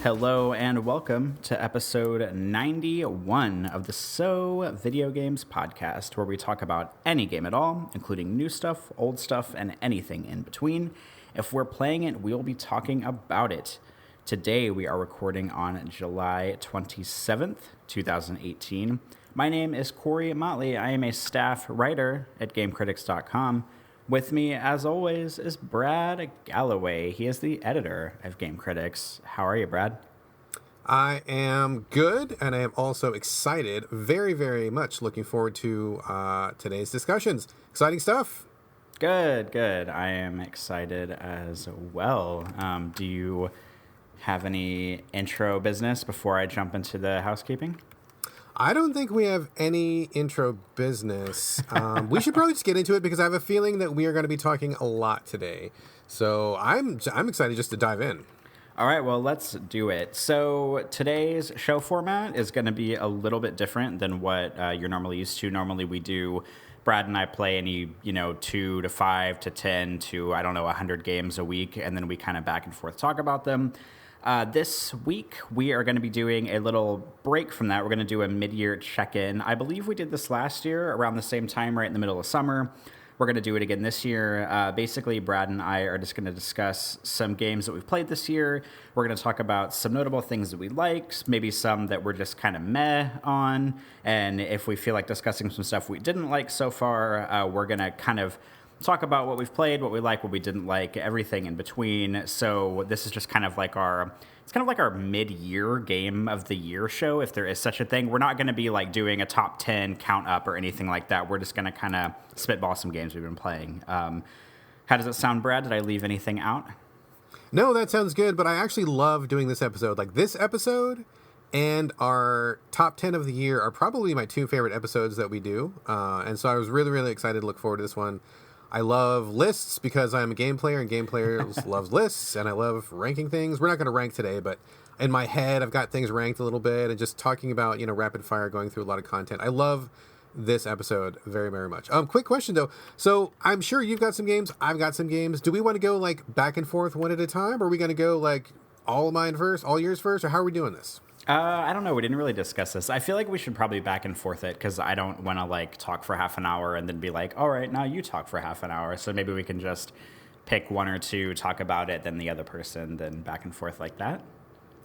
Hello and welcome to episode 91 of the So Video Games podcast, where we talk about any game at all, including new stuff, old stuff, and anything in between. If we're playing it, we'll be talking about it. Today we are recording on July 27th, 2018. My name is Corey Motley. I am a staff writer at GameCritics.com. With me, as always, is Brad Galloway. He is the editor of Game Critics. How are you, Brad? I am good, and I am also excited, very, very much looking forward to today's discussions. Exciting stuff. Good. I am excited as well. Do you have any intro business before I jump into the housekeeping? I don't think we have any intro business. We should probably just get into it because I have a feeling that we are going to be talking a lot today. So I'm excited just to dive in. All right, well, let's do it. So today's show format is going to be a little bit different than what you're normally used to. Normally we do, Brad and I play any, 2 to 5 to 10 to, 100 games a week, and then we kind of back and forth talk about them. This week, we are going to be doing a little break from that. We're going to do a mid-year check-in. I believe we did this last year around the same time, right in the middle of summer. We're going to do it again this year. Basically, Brad and I are just going to discuss some games that we've played this year. We're going to talk about some notable things that we liked, maybe some that we're just kind of meh on. And if we feel like discussing some stuff we didn't like so far, we're going to kind of talk about what we've played, what we like, what we didn't like, everything in between. So this is just kind of like our mid-year game of the year show, if there is such a thing. We're not going to be like doing a top 10 count up or anything like that. We're just going to kind of spitball some games we've been playing. How does it sound, Brad? Did I leave anything out? No, that sounds good, but I actually love doing this episode. Like this episode and our top 10 of the year are probably my two favorite episodes that we do. And so I was really, really excited to look forward to this one. I love lists because I'm a game player, and game players loves lists, and I love ranking things. We're not going to rank today, but in my head, I've got things ranked a little bit, and just talking about, rapid fire, going through a lot of content. I love this episode very, very much. Quick question, though. So I'm sure you've got some games. I've got some games. Do we want to go, back and forth one at a time, or are we going to go, all mine first, all yours first, or how are we doing this? I don't know. We didn't really discuss this. I feel like we should probably back and forth it because I don't want to talk for half an hour and then be like, all right, now you talk for half an hour. So maybe we can just pick one or two, talk about it, then the other person, then back and forth like that.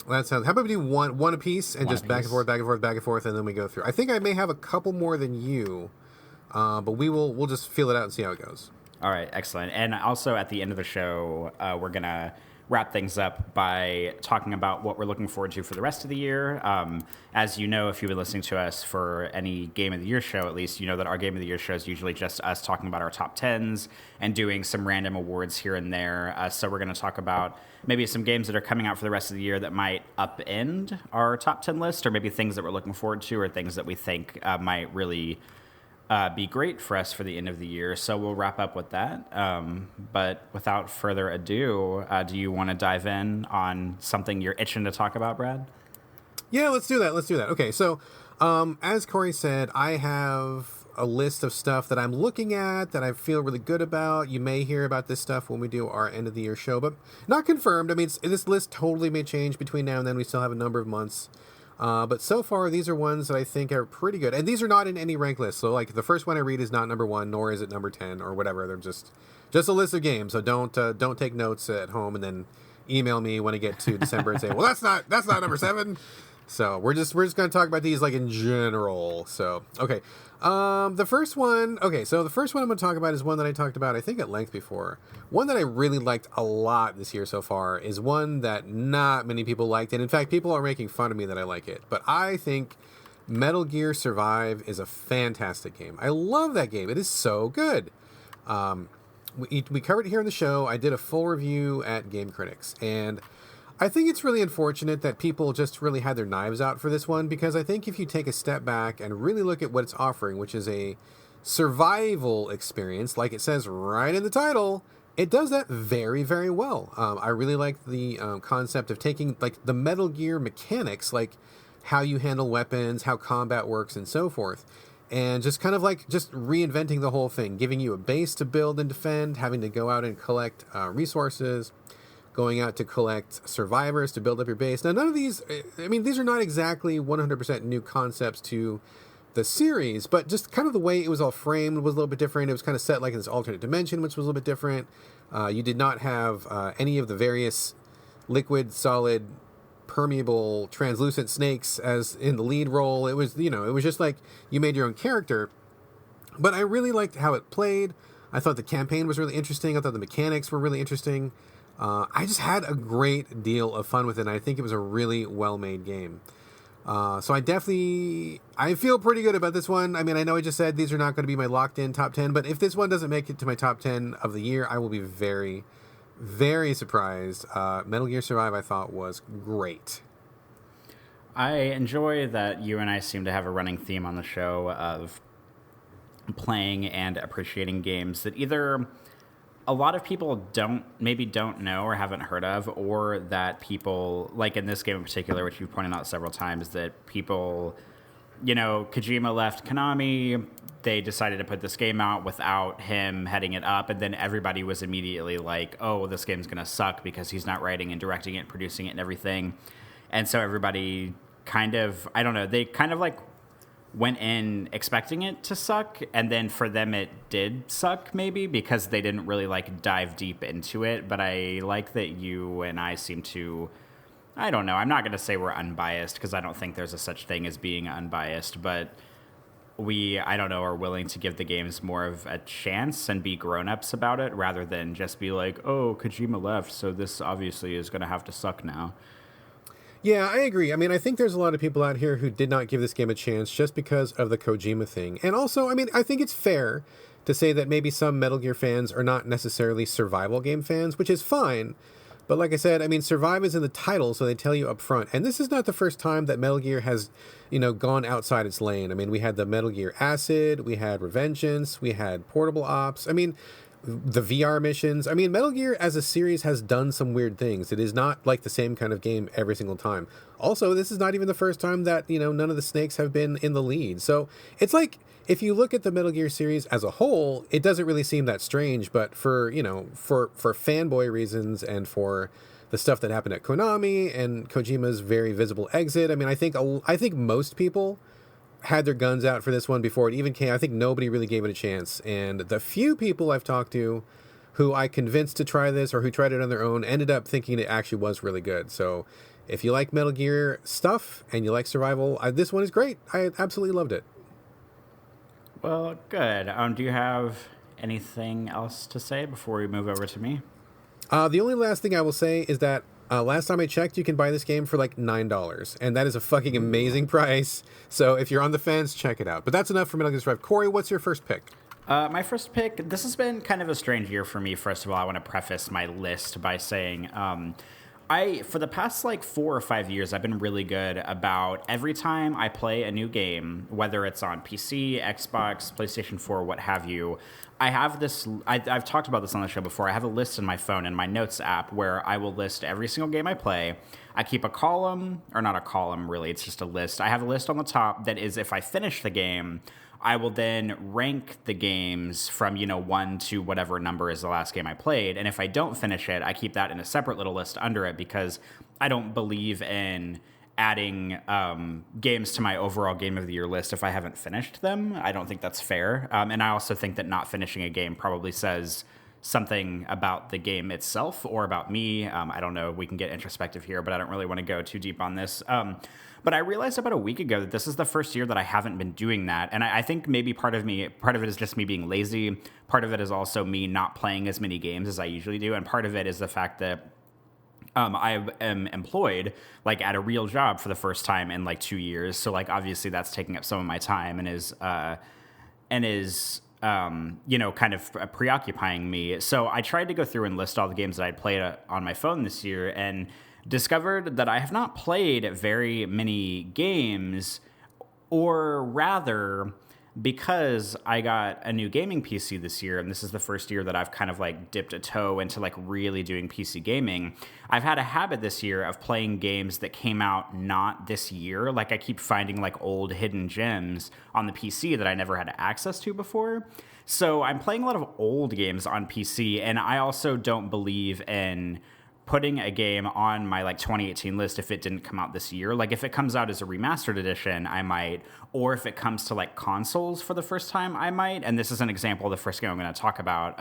That sounds. How about we do one a piece and just back and forth, and then we go through. I think I may have a couple more than you, but we'll just feel it out and see how it goes. All right, excellent. And also at the end of the show, we're gonna wrap things up by talking about what we're looking forward to for the rest of the year. As you know, if you've been listening to us for any Game of the Year show, at least, you know that our Game of the Year show is usually just us talking about our top 10s and doing some random awards here and there. So we're going to talk about maybe some games that are coming out for the rest of the year that might upend our top 10 list, or maybe things that we're looking forward to, or things that we think might really be great for us for the end of the year. So we'll wrap up with that. But without further ado, do you want to dive in on something you're itching to talk about, Brad? Yeah, let's do that. Okay, so as Corey said, I have a list of stuff that I'm looking at that I feel really good about. You may hear about this stuff when we do our end of the year show, but not confirmed. I mean, this list totally may change between now and then. We still have a number of months. But so far, these are ones that I think are pretty good. And these are not in any rank list. So, the first one I read is not number 1, nor is it number 10 or whatever. They're just a list of games. So don't take notes at home and then email me when I get to December and say, well, that's not number 7. So we're just going to talk about these in general. So, okay. The first one I'm going to talk about is one that I talked about, I think, at length before. One that I really liked a lot this year so far is one that not many people liked. And in fact, people are making fun of me that I like it. But I think Metal Gear Survive is a fantastic game. I love that game. It is so good. We covered it here on the show. I did a full review at Game Critics. And I think it's really unfortunate that people just really had their knives out for this one, because I think if you take a step back and really look at what it's offering, which is a survival experience, like it says right in the title, it does that very, very well. I really like the concept of taking the Metal Gear mechanics, like how you handle weapons, how combat works, and so forth, and just kind of just reinventing the whole thing, giving you a base to build and defend, having to go out and collect resources, going out to collect survivors to build up your base. Now, none of these, I mean, these are not exactly 100% new concepts to the series, but just kind of the way it was all framed was a little bit different. It was kind of set like in this alternate dimension, which was a little bit different. You did not have any of the various liquid, solid, permeable, translucent snakes as in the lead role. It was, it was just like you made your own character. But I really liked how it played. I thought the campaign was really interesting. I thought the mechanics were really interesting. I just had a great deal of fun with it, and I think it was a really well-made game. So I feel pretty good about this one. I mean, I know I just said these are not going to be my locked-in top 10, but if this one doesn't make it to my top 10 of the year, I will be very, very surprised. Metal Gear Survive, I thought, was great. I enjoy that you and I seem to have a running theme on the show of playing and appreciating games that either a lot of people don't know or haven't heard of, or that people, like in this game in particular, which you've pointed out several times, that people, Kojima left Konami, they decided to put this game out without him heading it up, and then everybody was immediately like, oh, this game's going to suck because he's not writing and directing it, producing it and everything. And so everybody they kind of like went in expecting it to suck, and then for them it did suck, maybe because they didn't really like dive deep into it. But I like that you and I seem to, I don't know, I'm not going to say we're unbiased because I don't think there's a such thing as being unbiased, but we, I don't know, are willing to give the games more of a chance and be grown-ups about it rather than just be like, oh, Kojima left, so this obviously is going to have to suck now. Yeah, I agree. I mean, I think there's a lot of people out here who did not give this game a chance just because of the Kojima thing. And also, I mean, I think it's fair to say that maybe some Metal Gear fans are not necessarily survival game fans, which is fine. But like I said, I mean, survive is in the title, so they tell you up front. And this is not the first time that Metal Gear has, gone outside its lane. I mean, we had the Metal Gear Acid, we had Revengeance, we had Portable Ops. I mean, the VR missions. I mean, Metal Gear as a series has done some weird things. It is not like the same kind of game every single time. Also, this is not even the first time that, none of the snakes have been in the lead. So it's like, if you look at the Metal Gear series as a whole, it doesn't really seem that strange, but for fanboy reasons and for the stuff that happened at Konami and Kojima's very visible exit, I mean, I think most people had their guns out for this one before it even came. I think nobody really gave it a chance. And the few people I've talked to who I convinced to try this or who tried it on their own ended up thinking it actually was really good. So if you like Metal Gear stuff and you like survival, this one is great. I absolutely loved it. Well, good. Do you have anything else to say before we move over to me? The only last thing I will say is that last time I checked, you can buy this game for like $9, and that is a fucking amazing price. So if you're on the fence, check it out. But that's enough for Metal Gear Survive. Corey, what's your first pick? My first pick, this has been kind of a strange year for me. First of all, I want to preface my list by saying for the past like 4 or 5 years, I've been really good about every time I play a new game, whether it's on PC, Xbox, PlayStation 4, what have you, I have this, I've talked about this on the show before, I have a list in my phone, in my notes app, where I will list every single game I play. I keep a column, or not a column really, it's just a list. I have a list on the top that is, if I finish the game, I will then rank the games from, 1 to whatever number is the last game I played. And if I don't finish it, I keep that in a separate little list under it because I don't believe in adding games to my overall Game of the Year list if I haven't finished them. I don't think that's fair. And I also think that not finishing a game probably says something about the game itself or about me. I don't know. We can get introspective here, but I don't really want to go too deep on this. But I realized about a week ago that this is the first year that I haven't been doing that. And I think maybe part of it is just me being lazy. Part of it is also me not playing as many games as I usually do. And part of it is the fact that I am employed like at a real job for the first time in like 2 years. So like obviously that's taking up some of my time and is kind of preoccupying me. So I tried to go through and list all the games that I'd played on my phone this year and discovered that I have not played very many games, or rather, because I got a new gaming PC this year, and this is the first year that I've kind of like dipped a toe into like really doing PC gaming, I've had a habit this year of playing games that came out not this year. Like I keep finding like old hidden gems on the PC that I never had access to before. So I'm playing a lot of old games on PC, and I also don't believe in putting a game on my like 2018 list if it didn't come out this year. Like if it comes out as a remastered edition, I might, or if it comes to like consoles for the first time, I might. And this is an example of the first game I'm going to talk about.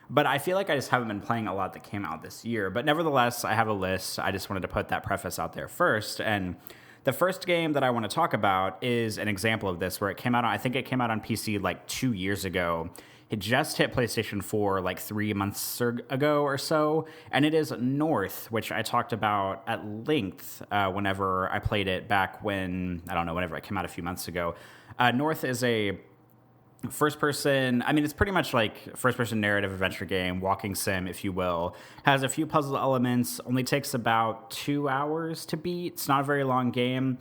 But I feel like I just haven't been playing a lot that came out this year. But nevertheless, I have a list. I just wanted to put that preface out there first. And the first game that I want to talk about is an example of this, where it came out on, I think it came out on PC like 2 years ago. It just hit PlayStation 4 like 3 months ago or so, and it is North, which I talked about at length whenever I played it back when, I don't know, whenever it came out a few months ago. North is a first-person, I mean, it's pretty much like first-person narrative adventure game, walking sim, if you will. Has a few puzzle elements, only takes about 2 hours to beat. It's not a very long game.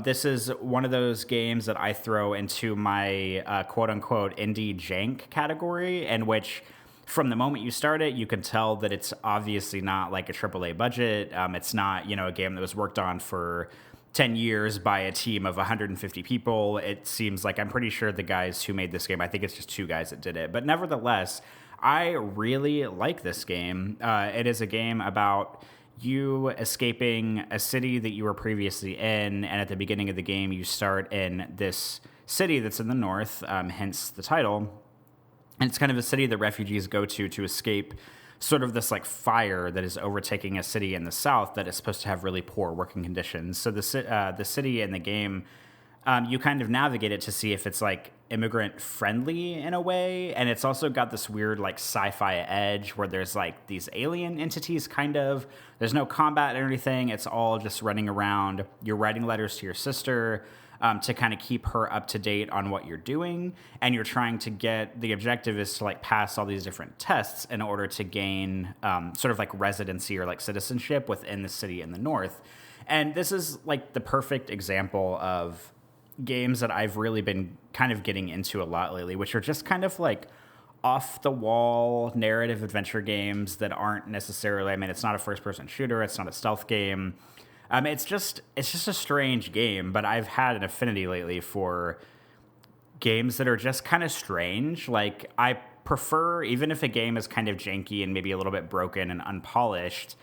This is one of those games that I throw into my quote-unquote indie jank category, in which from the moment you start it, you can tell that it's obviously not like a AAA budget. It's not, a game that was worked on for 10 years by a team of 150 people. It seems like, I'm pretty sure the guys who made this game, I think it's just 2 guys that did it. But nevertheless, I really like this game. It is a game about you escaping a city that you were previously in, and at the beginning of the game, you start in this city that's in the north, hence the title. And it's kind of a city that refugees go to escape sort of this like fire that is overtaking a city in the south that is supposed to have really poor working conditions. So the city in the game, you kind of navigate it to see if it's like immigrant friendly in a way, and it's also got this weird like sci-fi edge where there's like these alien entities kind of. There's no combat or anything. It's all just running around. You're writing letters to your sister to kind of keep her up to date on what you're doing, and you're trying to get, the objective is to like pass all these different tests in order to gain sort of like residency or like citizenship within the city in the north. And this is like the perfect example of games that I've really been kind of getting into a lot lately, which are just kind of like off the wall narrative adventure games that aren't necessarily, I mean, it's not a first person shooter, it's not a stealth game. It's just a strange game, but I've had an affinity lately for games that are just kind of strange. Like, I prefer, even if a game is kind of janky and maybe a little bit broken and unpolished,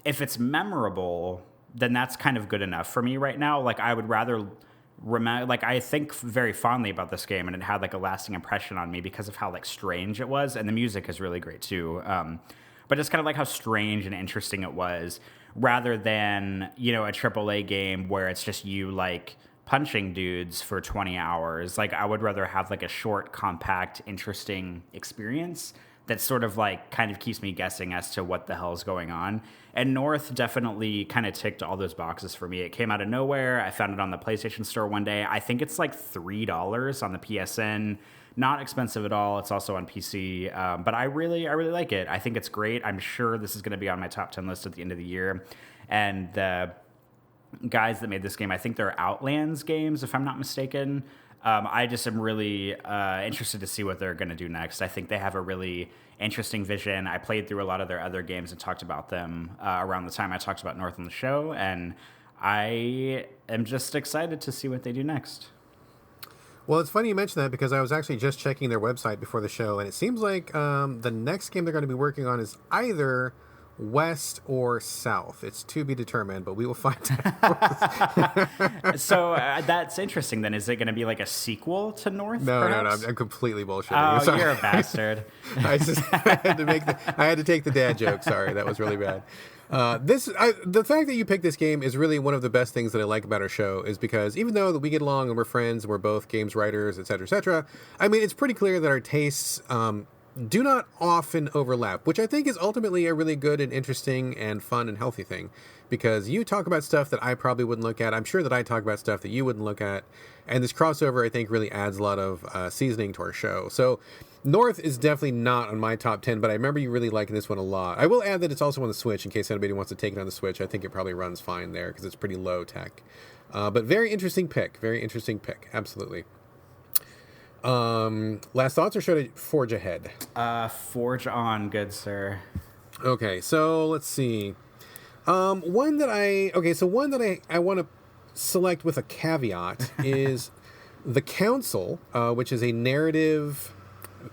if it's memorable, then that's kind of good enough for me right now. Like, I would rather remember, like, I think very fondly about this game, and it had like a lasting impression on me because of how like strange it was, and the music is really great too. But just kind of like how strange and interesting it was, rather than, a AAA game where it's just you like punching dudes for 20 hours. Like, I would rather have like a short, compact, interesting experience that sort of like kind of keeps me guessing as to what the hell is going on. And North definitely kind of ticked all those boxes for me. It came out of nowhere. I found it on the PlayStation Store one day. I think it's like $3 on the PSN. Not expensive at all. It's also on PC, but I really like it. I think it's great. I'm sure this is going to be on my top 10 list at the end of the year. And the guys that made this game, I think they're Outlands games, if I'm not mistaken. I just am really interested to see what they're going to do next. I think they have a really interesting vision. I played through a lot of their other games and talked about them around the time I talked about North on the show, and I am just excited to see what they do next. Well, it's funny you mention that, because I was actually just checking their website before the show, and it seems like the next game they're going to be working on is either West or South. It's to be determined, but we will find out. So that's interesting then. Is it going to be like a sequel to North? No, perhaps? I'm completely bullshitting. Oh, you're a bastard. I had to take the dad joke. Sorry, that was really bad. The fact that you picked this game is really one of the best things that I like about our show, is because even though that we get along and we're friends and we're both games writers, etc., I mean, it's pretty clear that our tastes do not often overlap, which I think is ultimately a really good and interesting and fun and healthy thing, because you talk about stuff that I probably wouldn't look at. I'm sure that I talk about stuff that you wouldn't look at, and this crossover, I think, really adds a lot of seasoning to our show. So North is definitely not on my top 10, but I remember you really liking this one a lot. I will add that it's also on the Switch, in case anybody wants to take it on the Switch. I think it probably runs fine there, because it's pretty low tech. But very interesting pick. Absolutely. Last thoughts, or should I forge ahead? Forge on, good sir. Okay, so let's see. One that I want to select with a caveat is The Council, which is a narrative,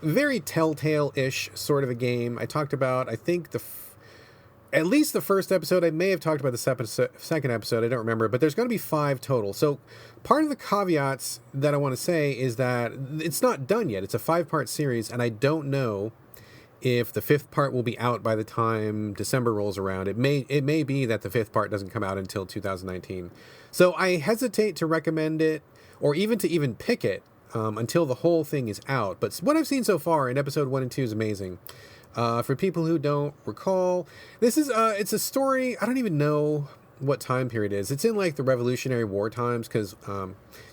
very Telltale-ish sort of a game. I talked about, I think, at least the first episode. I may have talked about the second episode. I don't remember, but there's going to be 5 total. So part of the caveats that I want to say is that it's not done yet. It's a 5-part series, and I don't know if the 5th part will be out by the time December rolls around. It may be that the 5th part doesn't come out until 2019. So I hesitate to recommend it or even to pick it until the whole thing is out. But what I've seen so far in episode 1 and 2 is amazing. For people who don't recall, this is it's a story. I don't even know what time period it is. It's in like the Revolutionary War times, because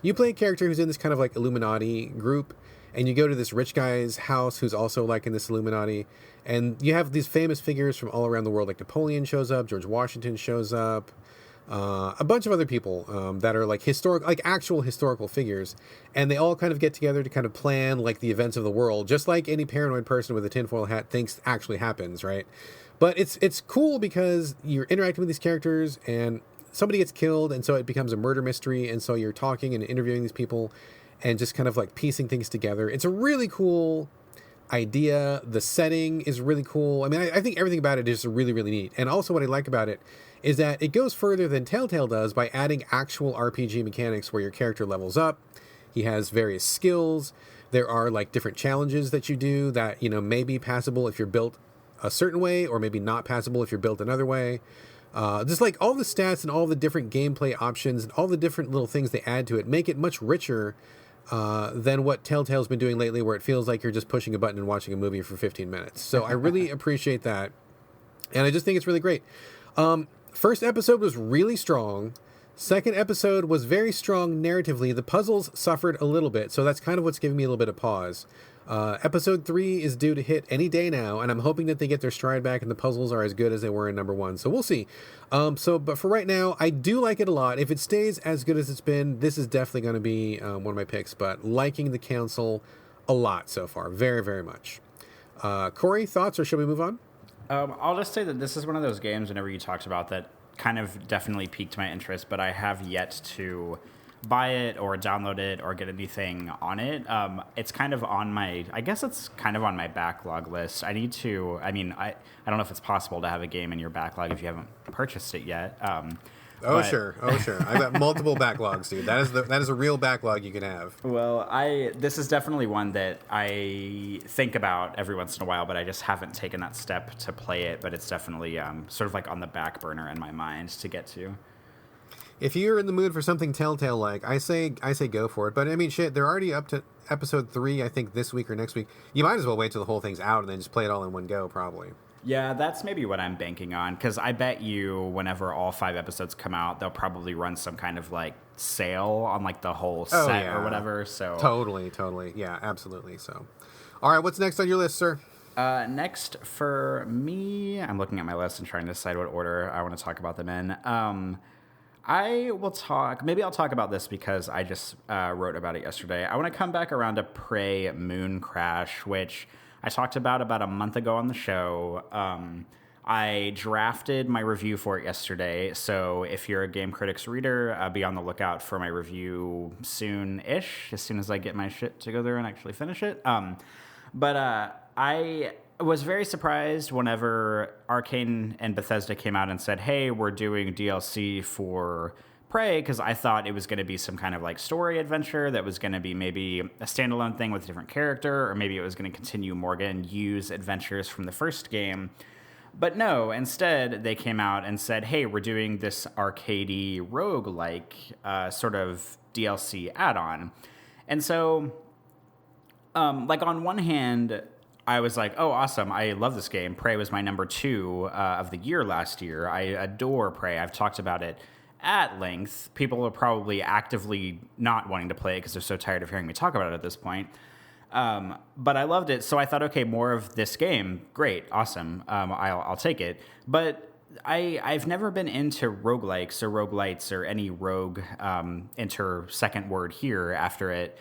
you play a character who's in this kind of like Illuminati group, and you go to this rich guy's house who's also like in this Illuminati, and you have these famous figures from all around the world. Like Napoleon shows up, George Washington shows up, a bunch of other people that are like actual historical figures, and they all kind of get together to kind of plan like the events of the world, just like any paranoid person with a tinfoil hat thinks actually happens, right? But it's cool because you're interacting with these characters, and somebody gets killed, and so it becomes a murder mystery, and so you're talking and interviewing these people, and just kind of like piecing things together. It's a really cool idea. The setting is really cool. I mean, I think everything about it is really, really neat. And also what I like about it is that it goes further than Telltale does by adding actual RPG mechanics where your character levels up. He has various skills. There are like different challenges that you do that, may be passable if you're built a certain way, or maybe not passable if you're built another way. Just like all the stats and all the different gameplay options and all the different little things they add to it make it much richer than what Telltale's been doing lately, where it feels like you're just pushing a button and watching a movie for 15 minutes. So I really appreciate that. And I just think it's really great. First episode was really strong. Second episode was very strong narratively. The puzzles suffered a little bit, so that's kind of what's giving me a little bit of pause. Episode 3 is due to hit any day now, and I'm hoping that they get their stride back and the puzzles are as good as they were in number 1. So we'll see. But for right now, I do like it a lot. If it stays as good as it's been, this is definitely going to be one of my picks. But liking the Council a lot so far. Very, very much. Corey, thoughts, or should we move on? I'll just say that this is one of those games, whenever you talked about, that kind of definitely piqued my interest, but I have yet to buy it or download it or get anything on it. It's kind of on my, I guess it's kind of on my backlog list. I need to, I don't know if it's possible to have a game in your backlog if you haven't purchased it yet. Sure. I've got multiple backlogs, dude. That is a real backlog you can have. Well, this is definitely one that I think about every once in a while, but I just haven't taken that step to play it. But it's definitely sort of like on the back burner in my mind to get to. If you're in the mood for something Telltale-like, I say go for it. But I mean, shit, they're already up to episode 3, I think, this week or next week. You might as well wait till the whole thing's out and then just play it all in one go, probably. Yeah, that's maybe what I'm banking on, because I bet you whenever all 5 episodes come out, they'll probably run some kind of like sale on like the whole set or whatever. So totally, yeah, absolutely. So, all right, what's next on your list, sir? Next for me, I'm looking at my list and trying to decide what order I want to talk about them in. I'll talk about this because I just wrote about it yesterday. I want to come back around to Prey Moon Crash, which I talked about a month ago on the show. I drafted my review for it yesterday, so if you're a Game Critics reader, be on the lookout for my review soon-ish, as soon as I get my shit together and actually finish it. But I was very surprised whenever Arcane and Bethesda came out and said, hey, we're doing DLC for Prey, because I thought it was going to be some kind of like story adventure that was going to be maybe a standalone thing with a different character, or maybe it was going to continue Morgan Yu's adventures from the first game. But no, instead they came out and said, hey, we're doing this arcadey roguelike sort of DLC add-on. And so, like on one hand, I was like, oh, awesome. I love this game. Prey was my number 2 of the year last year. I adore Prey. I've talked about it at length. People are probably actively not wanting to play it because they're so tired of hearing me talk about it at this point. But I loved it. So I thought, okay, more of this game. Great. Awesome. I'll take it. But I've never been into roguelikes or roguelites or any rogue enter second word here after it.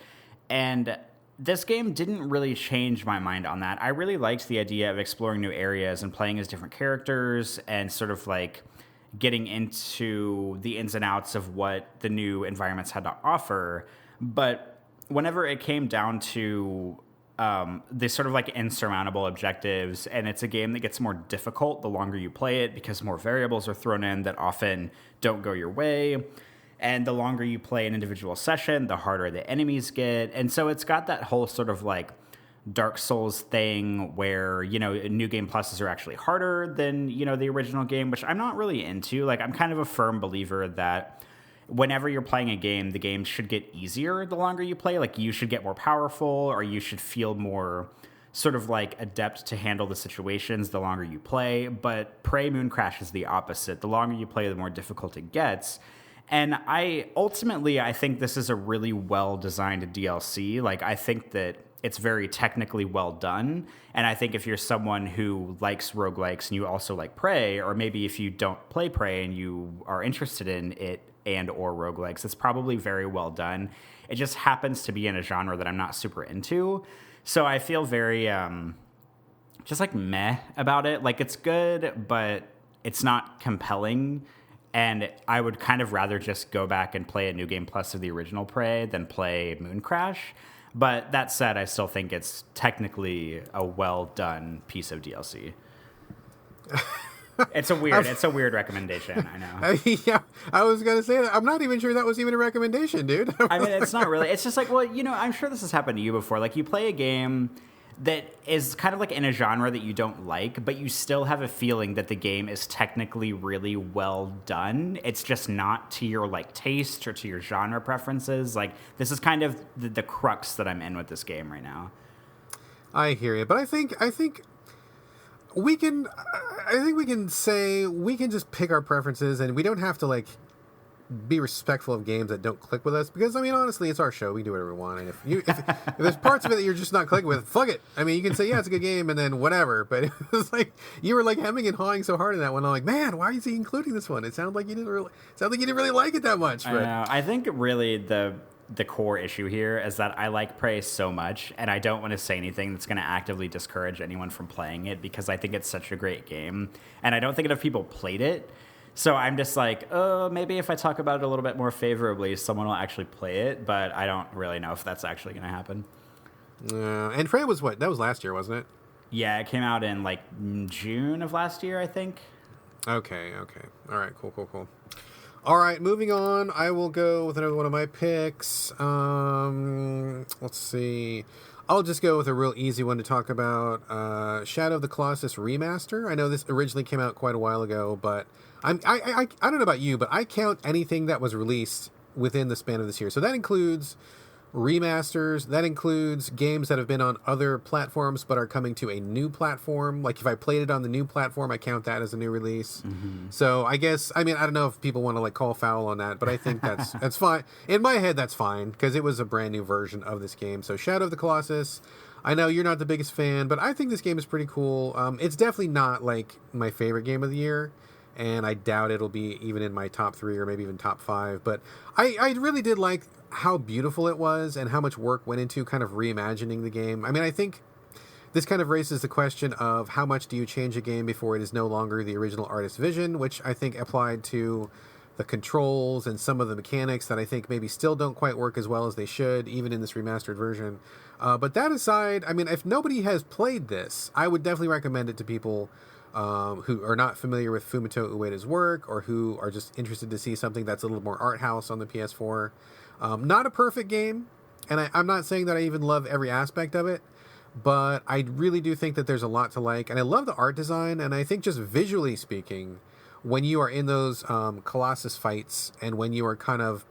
And this game didn't really change my mind on that. I really liked the idea of exploring new areas and playing as different characters and sort of like getting into the ins and outs of what the new environments had to offer. But whenever it came down to these sort of like insurmountable objectives, and it's a game that gets more difficult the longer you play it because more variables are thrown in that often don't go your way. And the longer you play an individual session, the harder the enemies get. And so it's got that whole sort of like Dark Souls thing where, new game pluses are actually harder than, the original game, which I'm not really into. Like, I'm kind of a firm believer that whenever you're playing a game, the game should get easier the longer you play. Like, you should get more powerful, or you should feel more sort of like adept to handle the situations the longer you play. But Prey Mooncrash is the opposite. The longer you play, the more difficult it gets. And I think this is a really well-designed DLC. Like, I think that it's very technically well done. And I think if you're someone who likes roguelikes and you also like Prey, or maybe if you don't play Prey and you are interested in it and or roguelikes, it's probably very well done. It just happens to be in a genre that I'm not super into. So I feel very just like meh about it. Like, it's good, but it's not compelling. And I would kind of rather just go back and play a New Game Plus of the original Prey than play Mooncrash. But that said, I still think it's technically a well-done piece of DLC. It's a weird recommendation, I know. Yeah, I was going to say that. I'm not even sure that was even a recommendation, dude. I mean, it's not really. It's just like, well, I'm sure this has happened to you before. Like, you play a game that is kind of like in a genre that you don't like, but you still have a feeling that the game is technically really well done. It's just not to your like taste or to your genre preferences. Like, this is kind of the crux that I'm in with this game right now. I hear you, but I think we can say we can just pick our preferences, and we don't have to like be respectful of games that don't click with us, because I mean, honestly, it's our show. We can do whatever we want, and if there's parts of it that you're just not clicking with, fuck it. I mean, you can say, yeah, it's a good game, and then whatever. But it was like you were like hemming and hawing so hard in that one. I'm like, man, why is he including this one? It sounds like you didn't really like it that much. But I know. I think really the core issue here is that I like Prey so much, and I don't want to say anything that's going to actively discourage anyone from playing it, because I think it's such a great game, and I don't think enough people played it. So I'm just like, oh, maybe if I talk about it a little bit more favorably, someone will actually play it, but I don't really know if that's actually going to happen. And Prey was that was last year, wasn't it? Yeah, it came out in like June of last year, I think. Okay. All right, cool. All right, moving on. I will go with another one of my picks. Let's see. I'll just go with a real easy one to talk about. Shadow of the Colossus Remaster. I know this originally came out quite a while ago, but I don't know about you, but I count anything that was released within the span of this year. So that includes remasters. That includes games that have been on other platforms but are coming to a new platform. Like, if I played it on the new platform, I count that as a new release. Mm-hmm. So I guess, I mean, I don't know if people want to like call foul on that, but I think that's fine. In my head, that's fine, because it was a brand new version of this game. So Shadow of the Colossus, I know you're not the biggest fan, but I think this game is pretty cool. It's definitely not like my favorite game of the year, and I doubt it'll be even in my top 3 or maybe even top 5. But I really did like how beautiful it was and how much work went into kind of reimagining the game. I mean, I think this kind of raises the question of how much do you change a game before it is no longer the original artist's vision, which I think applied to the controls and some of the mechanics that I think maybe still don't quite work as well as they should, even in this remastered version. But that aside, I mean, if nobody has played this, I would definitely recommend it to people who are not familiar with Fumito Ueda's work, or who are just interested to see something that's a little more art house on the PS4. Not a perfect game, and I'm not saying that I even love every aspect of it, but I really do think that there's a lot to like, and I love the art design, and I think just visually speaking, when you are in those Colossus fights, and when you are kind of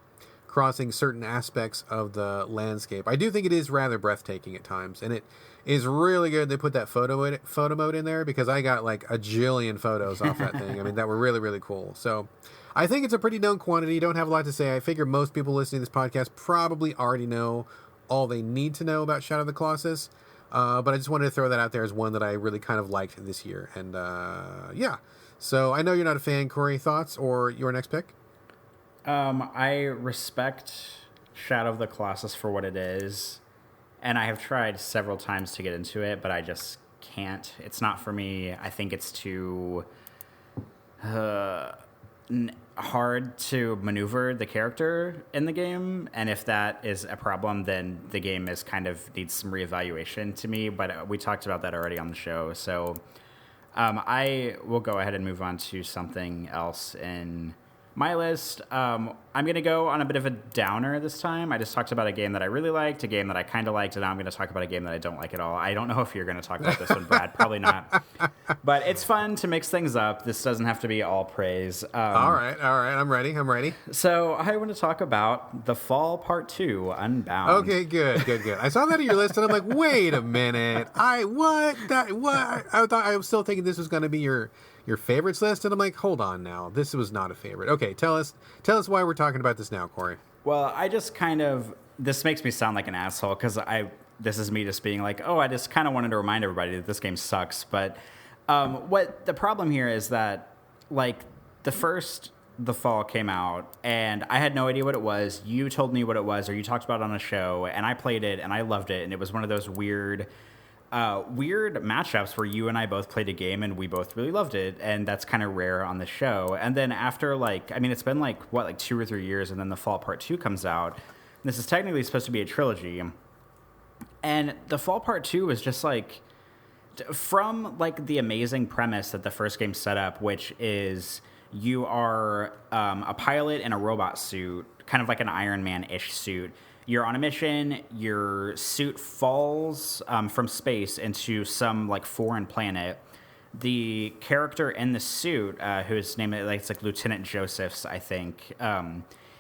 crossing certain aspects of the landscape, I do think it is rather breathtaking at times, and it is really good they put that photo mode in there, because I got like a jillion photos off that thing. I mean, that were really, really cool. So I think it's a pretty known quantity. Don't have a lot to say. I figure most people listening to this podcast probably already know all they need to know about Shadow of the Colossus. But I just wanted to throw that out there as one that I really kind of liked this year. And yeah. So I know you're not a fan. Corey, thoughts or your next pick? I respect Shadow of the Colossus for what it is, and I have tried several times to get into it, but I just can't. It's not for me. I think it's too... hard to maneuver the character in the game, and if that is a problem, then the game is kind of needs some reevaluation to me. But we talked about that already on the show, so I will go ahead and move on to something else in my list. I'm going to go on a bit of a downer this time. I just talked about a game that I really liked, a game that I kind of liked, and now I'm going to talk about a game that I don't like at all. I don't know if you're going to talk about this one, Brad. Probably not. But it's fun to mix things up. This doesn't have to be all praise. All right. I'm ready. So I want to talk about The Fall Part 2, Unbound. Okay, good. I saw that on your list, and I'm like, wait a minute. What? I thought I was still thinking this was going to be your favorites list, and I'm like, hold on now. This was not a favorite. Okay, tell us why we're talking about this now, Corey. Well, I just this makes me sound like an asshole because this is me just being like, oh, I just kind of wanted to remind everybody that this game sucks. But what the problem here is that, like, the Fall came out, and I had no idea what it was. You told me what it was, or you talked about it on a show, and I played it, and I loved it, and it was one of those weird matchups where you and I both played a game and we both really loved it, and that's kind of rare on the show. And then after, it's been like 2 or 3 years, and then The Fall Part 2 comes out. This is technically supposed to be a trilogy, and The Fall Part 2 is just like, from like the amazing premise that the first game set up, which is you are a pilot in a robot suit, kind of like an Iron Man-ish suit. You're on a mission, your suit falls from space into some like foreign planet. The character in the suit, whose name it's like Lieutenant Joseph's, I think,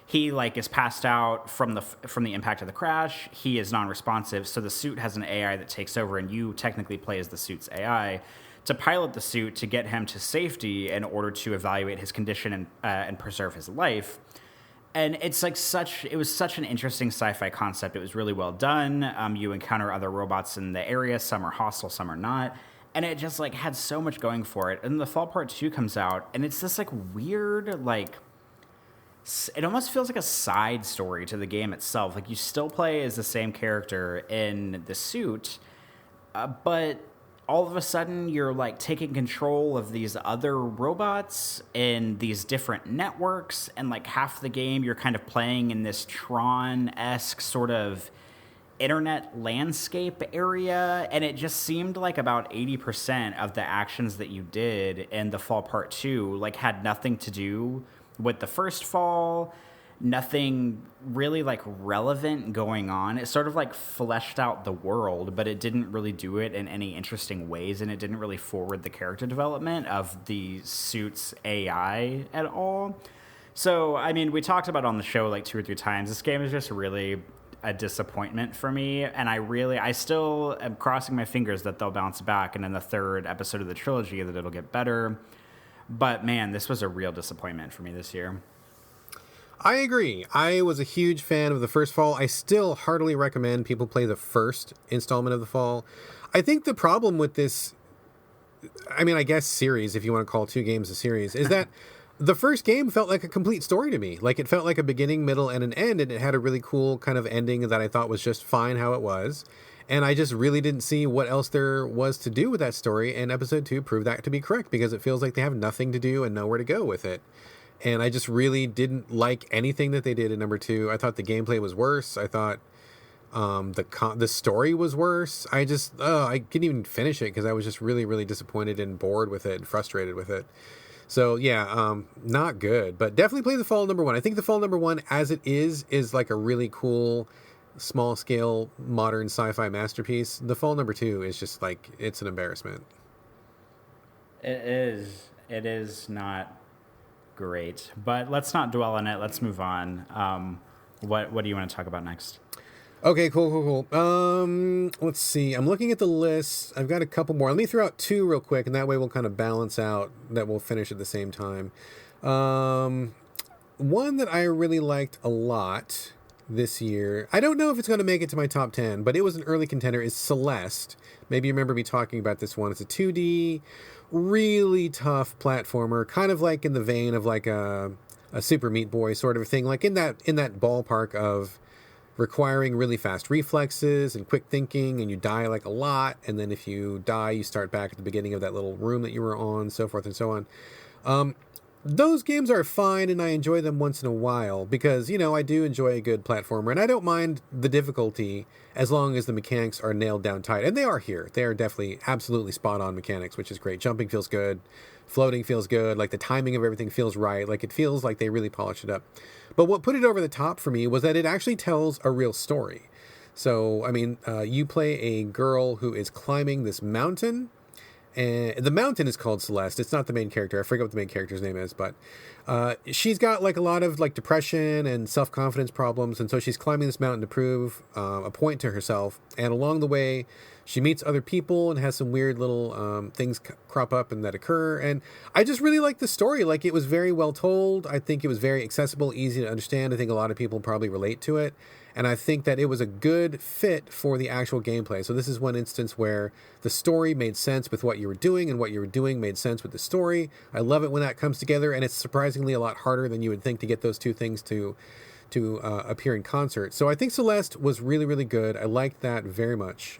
he like is passed out from the impact of the crash. He is non-responsive, so the suit has an AI that takes over, and you technically play as the suit's AI to pilot the suit to get him to safety in order to evaluate his condition and preserve his life. And it's like it was such an interesting sci-fi concept. It was really well done. You encounter other robots in the area. Some are hostile, some are not. And it just like had so much going for it. And The Fall Part 2 comes out, and it's this like weird, like, it almost feels like a side story to the game itself. Like, you still play as the same character in the suit, but all of a sudden you're like taking control of these other robots in these different networks, and like half the game you're kind of playing in this Tron-esque sort of internet landscape area, and it just seemed like about 80% of the actions that you did in The Fall Part 2 like had nothing to do with the first Fall. Nothing really like relevant going on. It sort of like fleshed out the world, but it didn't really do it in any interesting ways, and it didn't really forward the character development of the suit's AI at all. So, I mean, we talked about it on the show like 2 or 3 times. This game is just really a disappointment for me, and I still am crossing my fingers that they'll bounce back, and in the 3rd episode of the trilogy that it'll get better. But man, this was a real disappointment for me this year. I agree. I was a huge fan of the first Fall. I still heartily recommend people play the first installment of the Fall. I think the problem with this, I mean, I guess series, if you want to call 2 games a series, is that the first game felt like a complete story to me. Like, it felt like a beginning, middle, and an end, and it had a really cool kind of ending that I thought was just fine how it was. And I just really didn't see what else there was to do with that story, and episode 2 proved that to be correct, because it feels like they have nothing to do and nowhere to go with it. And I just really didn't like anything that they did in number 2. I thought the gameplay was worse. I thought the story was worse. I couldn't even finish it because I was just really, really disappointed and bored with it and frustrated with it. So yeah, not good. But definitely play the Fall number 1. I think the Fall number 1, as it is like a really cool, small scale, modern sci-fi masterpiece. The Fall number 2 is just like, it's an embarrassment. It is. It is not great, but let's not dwell on it. Let's move on. What do you want to talk about next? Okay, cool. Let's see. I'm looking at the list. I've got a couple more. Let me throw out 2 real quick, and that way we'll kind of balance out that we'll finish at the same time. One that I really liked a lot this year, I don't know if it's going to make it to my top 10, but it was an early contender, is Celeste. Maybe you remember me talking about this one. It's a 2D, really tough platformer, kind of like in the vein of like a Super Meat Boy sort of a thing, like in that ballpark of requiring really fast reflexes and quick thinking, and you die like a lot, and then if you die, you start back at the beginning of that little room that you were on, so forth and so on. those games are fine, and I enjoy them once in a while because, I do enjoy a good platformer, and I don't mind the difficulty as long as the mechanics are nailed down tight. And they are here. They are definitely absolutely spot on mechanics, which is great. Jumping feels good. Floating feels good. Like the timing of everything feels right. Like it feels like they really polished it up. But what put it over the top for me was that it actually tells a real story. So, you play a girl who is climbing this mountain. And the mountain is called Celeste. It's not the main character. I forget what the main character's name is, but she's got like a lot of like depression and self-confidence problems, and so she's climbing this mountain to prove a point to herself. And along the way, she meets other people and has some weird little things crop up and that occur. And I just really like the story. Like it was very well told. I think it was very accessible, easy to understand. I think a lot of people probably relate to it. And I think that it was a good fit for the actual gameplay. So this is one instance where the story made sense with what you were doing, and what you were doing made sense with the story. I love it when that comes together, and it's surprisingly a lot harder than you would think to get those two things to appear in concert. So I think Celeste was really, really good. I liked that very much.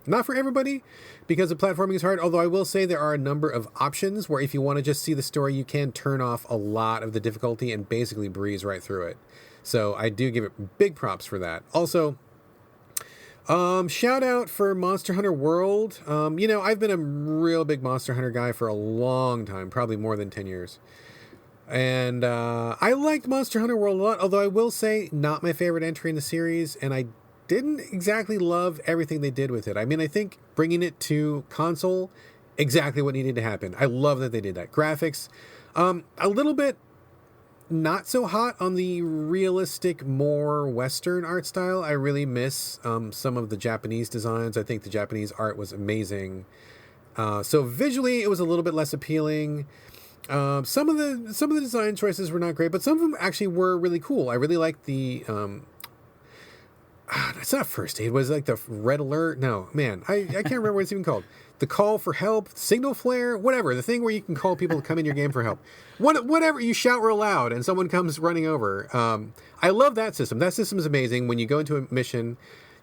Not for everybody, because the platforming is hard, although I will say there are a number of options where if you want to just see the story, you can turn off a lot of the difficulty and basically breeze right through it. So I do give it big props for that. Also, shout out for Monster Hunter World. I've been a real big Monster Hunter guy for a long time, probably more than 10 years. And I liked Monster Hunter World a lot, although I will say not my favorite entry in the series, and I didn't exactly love everything they did with it. I think bringing it to console, exactly what needed to happen. I love that they did that. Graphics, a little bit not so hot on the realistic, more Western art style. I really miss some of the Japanese designs. I think the Japanese art was amazing. So visually, it was a little bit less appealing. Some of the design choices were not great, but some of them actually were really cool. I really liked the it's not first aid. Was it like the red alert? No, man, I can't remember what it's even called. The call for help, signal flare, whatever. The thing where you can call people to come in your game for help. Whatever, you shout real loud and someone comes running over. I love that system. That system is amazing. When you go into a mission,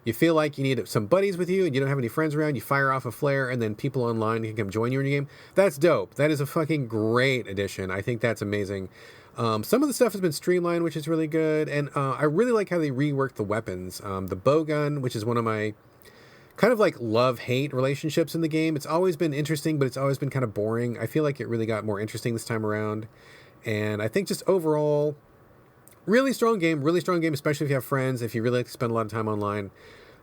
you feel like you need some buddies with you and you don't have any friends around, you fire off a flare and then people online can come join you in your game. That's dope. That is a fucking great addition. I think that's amazing. Some of the stuff has been streamlined, which is really good. And I really like how they reworked the weapons. The bow gun, which is one of my kind of like love-hate relationships in the game. It's always been interesting, but it's always been kind of boring. I feel like it really got more interesting this time around. And I think just overall, really strong game, especially if you have friends, if you really like to spend a lot of time online.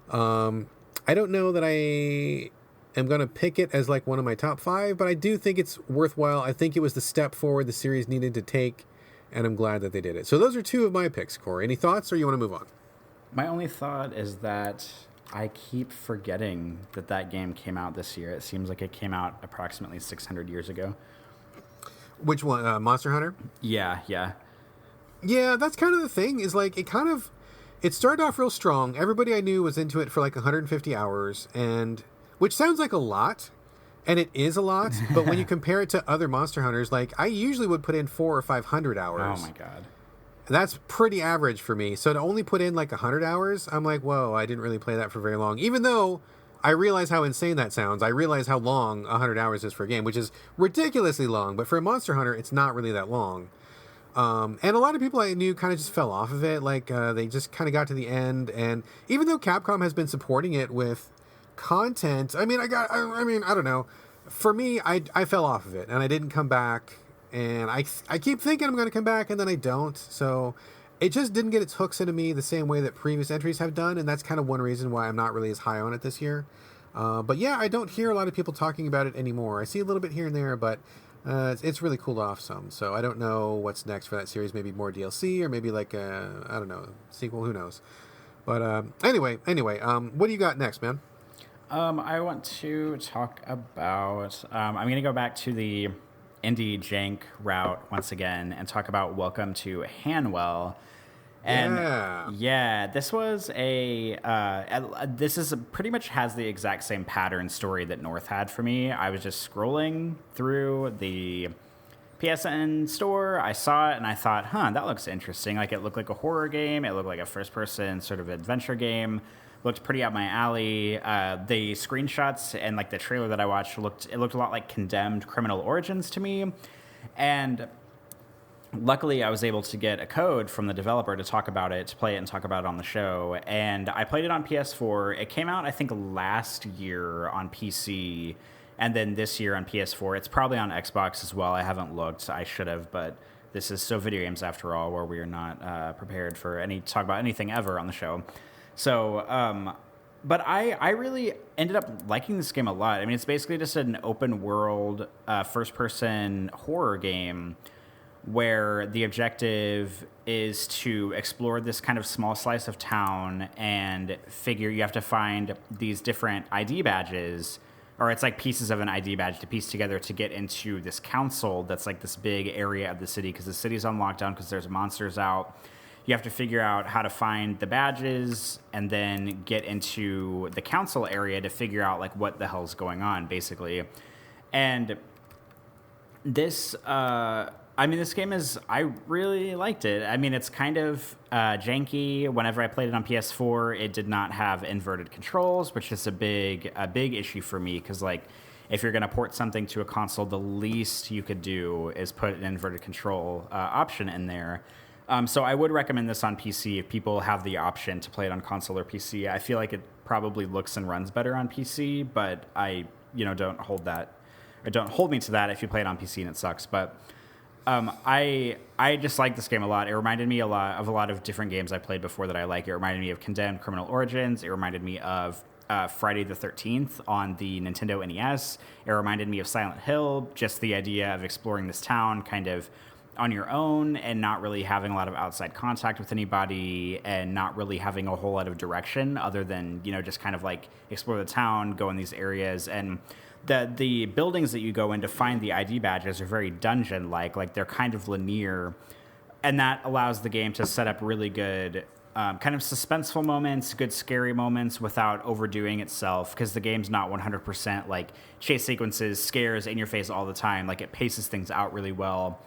I don't know that I am going to pick it as like one of my top 5, but I do think it's worthwhile. I think it was the step forward the series needed to take, and I'm glad that they did it. So those are 2 of my picks, Corey. Any thoughts, or you want to move on? My only thought is that I keep forgetting that game came out this year. It seems like it came out approximately 600 years ago. Which one? Monster Hunter? Yeah. Yeah, that's kind of the thing, is like it started off real strong. Everybody I knew was into it for like 150 hours, and which sounds like a lot, and it is a lot, but when you compare it to other Monster Hunters, like I usually would put in 400 or 500 hours. Oh my God. That's pretty average for me. So to only put in like 100 hours, I'm like, whoa, I didn't really play that for very long. Even though I realize how insane that sounds. I realize how long 100 hours is for a game, which is ridiculously long. But for a Monster Hunter, it's not really that long. And a lot of people I knew kind of just fell off of it. Like they just kind of got to the end. And even though Capcom has been supporting it with content, I don't know. For me, I fell off of it and I didn't come back. And I keep thinking I'm going to come back, and then I don't. So it just didn't get its hooks into me the same way that previous entries have done, and that's kind of one reason why I'm not really as high on it this year. But yeah, I don't hear a lot of people talking about it anymore. I see a little bit here and there, but it's really cooled off some. So I don't know what's next for that series. Maybe more DLC, or maybe like a, I don't know, sequel. Who knows? But anyway, what do you got next, man? I want to talk about. I'm going to go back to the indie jank route once again and talk about Welcome to Hanwell. And yeah, this was this is pretty much has the exact same pattern story that North had for me. I was just scrolling through the PSN store. I saw it and I thought, that looks interesting. Like, it looked like a horror game. It looked like a first person sort of adventure game. Looked pretty up my alley. The screenshots and like the trailer that I watched looked a lot like Condemned Criminal Origins to me. And luckily, I was able to get a code from the developer to talk about it, to play it and talk about it on the show. And I played it on PS4. It came out, I think, last year on PC, and then this year on PS4. It's probably on Xbox as well. I haven't looked. I should have, but this is so video games after all, where we are not prepared for any talk about anything ever on the show. So, but I really ended up liking this game a lot. I mean, it's basically just an open world, first-person horror game where the objective is to explore this kind of small slice of town and figure you have to find these different ID badges, or it's like pieces of an ID badge to piece together to get into this council that's like this big area of the city, because the city's on lockdown because there's monsters out. You have to figure out how to find the badges and then get into the council area to figure out like what the hell's going on, basically. And this this game I really liked it. I mean, it's kind of janky. Whenever I played it on PS4, it did not have inverted controls, which is a big issue for me, because like if you're going to port something to a console, the least you could do is put an inverted control option in there. So I would recommend this on PC if people have the option to play it on console or PC. I feel like it probably looks and runs better on PC, but don't hold me to that if you play it on PC and it sucks. But I just like this game a lot. It reminded me a lot of different games I played before that I like. It reminded me of Condemned Criminal Origins. It reminded me of Friday the 13th on the Nintendo NES. It reminded me of Silent Hill, just the idea of exploring this town kind of on your own and not really having a lot of outside contact with anybody and not really having a whole lot of direction other than, just kind of like explore the town, go in these areas. And the buildings that you go in to find the ID badges are very dungeon-like they're kind of linear, and that allows the game to set up really good kind of suspenseful moments, good scary moments without overdoing itself, because the game's not 100% like chase sequences, scares in your face all the time. Like, it paces things out really well.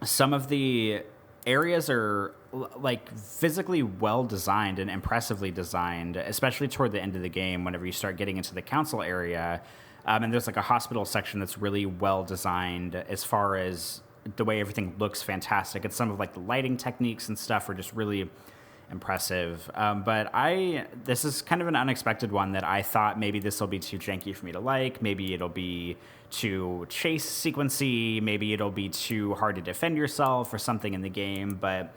Some of the areas are like physically well designed and impressively designed, especially toward the end of the game whenever you start getting into the council area. And there's like a hospital section that's really well designed as far as the way everything looks fantastic. And some of like the lighting techniques and stuff are just really impressive. But this is kind of an unexpected one that I thought maybe this will be too janky for me to like. Maybe it'll be too chase sequency. Maybe it'll be too hard to defend yourself or something in the game. But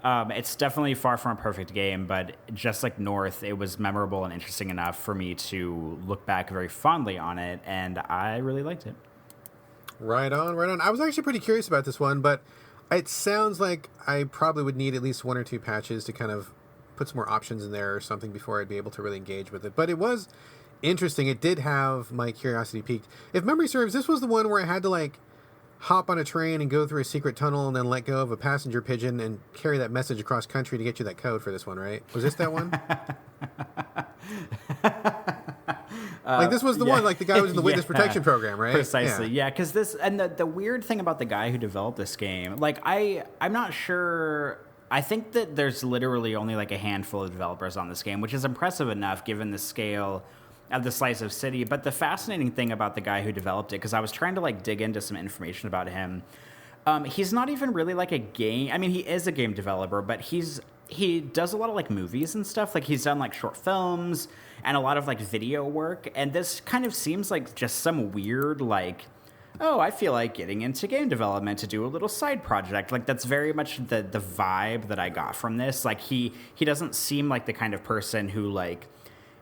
it's definitely far from a perfect game. But just like North, it was memorable and interesting enough for me to look back very fondly on it. And I really liked it. Right on, right on. I was actually pretty curious about this one, but it sounds like I probably would need at least one or two patches to kind of put some more options in there or something before I'd be able to really engage with it. But it was interesting. It did have my curiosity piqued. If memory serves, this was the one where I had to like hop on a train and go through a secret tunnel and then let go of a passenger pigeon and carry that message across country to get you that code for this one, right? Was this that one? Like, this was the one, like, the guy who was in the witness protection program, right? Precisely, yeah, because this, and the weird thing about the guy who developed this game, like, I'm not sure, I think that there's literally only, like, a handful of developers on this game, which is impressive enough given the scale of the slice of city. But the fascinating thing about the guy who developed it, because I was trying to, like, dig into some information about him, he's not even really, like, a game, I mean, he is a game developer, but he does a lot of, like, movies and stuff. Like, he's done, like, short films and a lot of, like, video work. And this kind of seems like just some weird, like, oh, I feel like getting into game development to do a little side project. Like, that's very much the vibe that I got from this. Like, he doesn't seem like the kind of person who, like,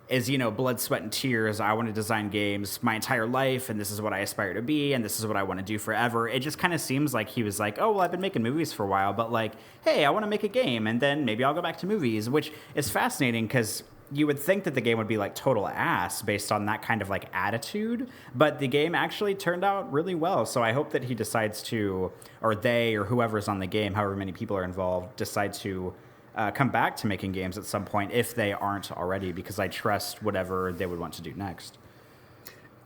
is, blood, sweat, and tears. I want to design games my entire life, and this is what I aspire to be, and this is what I want to do forever. It just kind of seems like he was like, oh, well, I've been making movies for a while, but, like, hey, I want to make a game, and then maybe I'll go back to movies, which is fascinating because you would think that the game would be, like, total ass based on that kind of, like, attitude, but the game actually turned out really well. So I hope that he decides to, or they, or whoever's on the game, however many people are involved, decide to come back to making games at some point if they aren't already, because I trust whatever they would want to do next.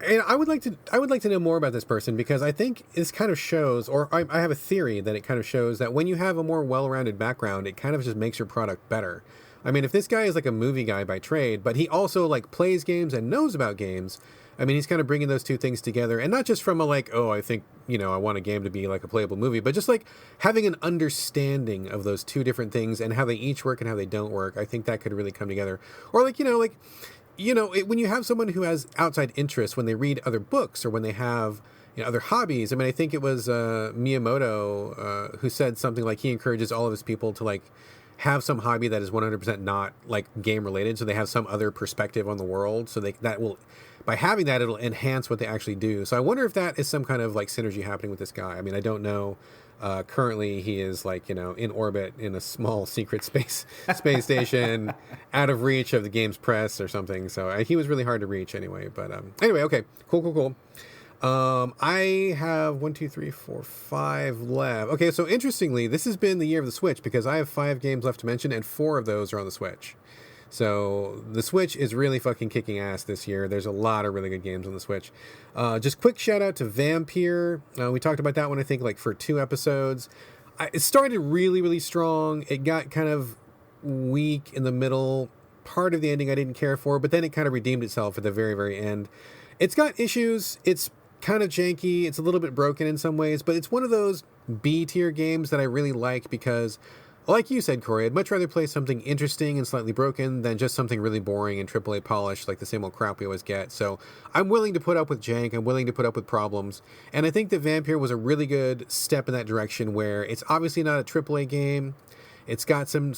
And I would like to know more about this person, because I think this kind of shows, or I have a theory that it kind of shows that when you have a more well-rounded background, it kind of just makes your product better. I mean, if this guy is like a movie guy by trade, but he also like plays games and knows about games, I mean, he's kind of bringing those two things together, and not just from a like, oh, I think, you know, I want a game to be like a playable movie, but just like having an understanding of those two different things and how they each work and how they don't work. I think that could really come together. Or when you have someone who has outside interests, when they read other books or when they have, you know, other hobbies. I mean, I think it was Miyamoto who said something like he encourages all of his people to like have some hobby that is 100% not like game related, so they have some other perspective on the world. So by having that, it'll enhance what they actually do. So I wonder if that is some kind of like synergy happening with this guy. I mean, I don't know. Currently, he is like, you know, in orbit in a small secret space station, out of reach of the game's press or something. So he was really hard to reach anyway. But anyway, okay, cool. I have 1, 2, 3, 4, 5 left. Okay, so interestingly, this has been the year of the Switch, because I have 5 games left to mention, and 4 of those are on the Switch. So the Switch is really fucking kicking ass this year. There's a lot of really good games on the Switch. Just quick shout out to Vampire. We talked about that one, I think, like for 2 episodes. It started really, really strong. It got kind of weak in the middle. Part of the ending I didn't care for, but then it kind of redeemed itself at the very, very end. It's got issues. It's kind of janky. It's a little bit broken in some ways, but it's one of those B-tier games that I really like because, like you said, Corey, I'd much rather play something interesting and slightly broken than just something really boring and AAA polished like the same old crap we always get. So I'm willing to put up with jank. I'm willing to put up with problems. And I think that Vampire was a really good step in that direction, where it's obviously not a AAA game. It's got some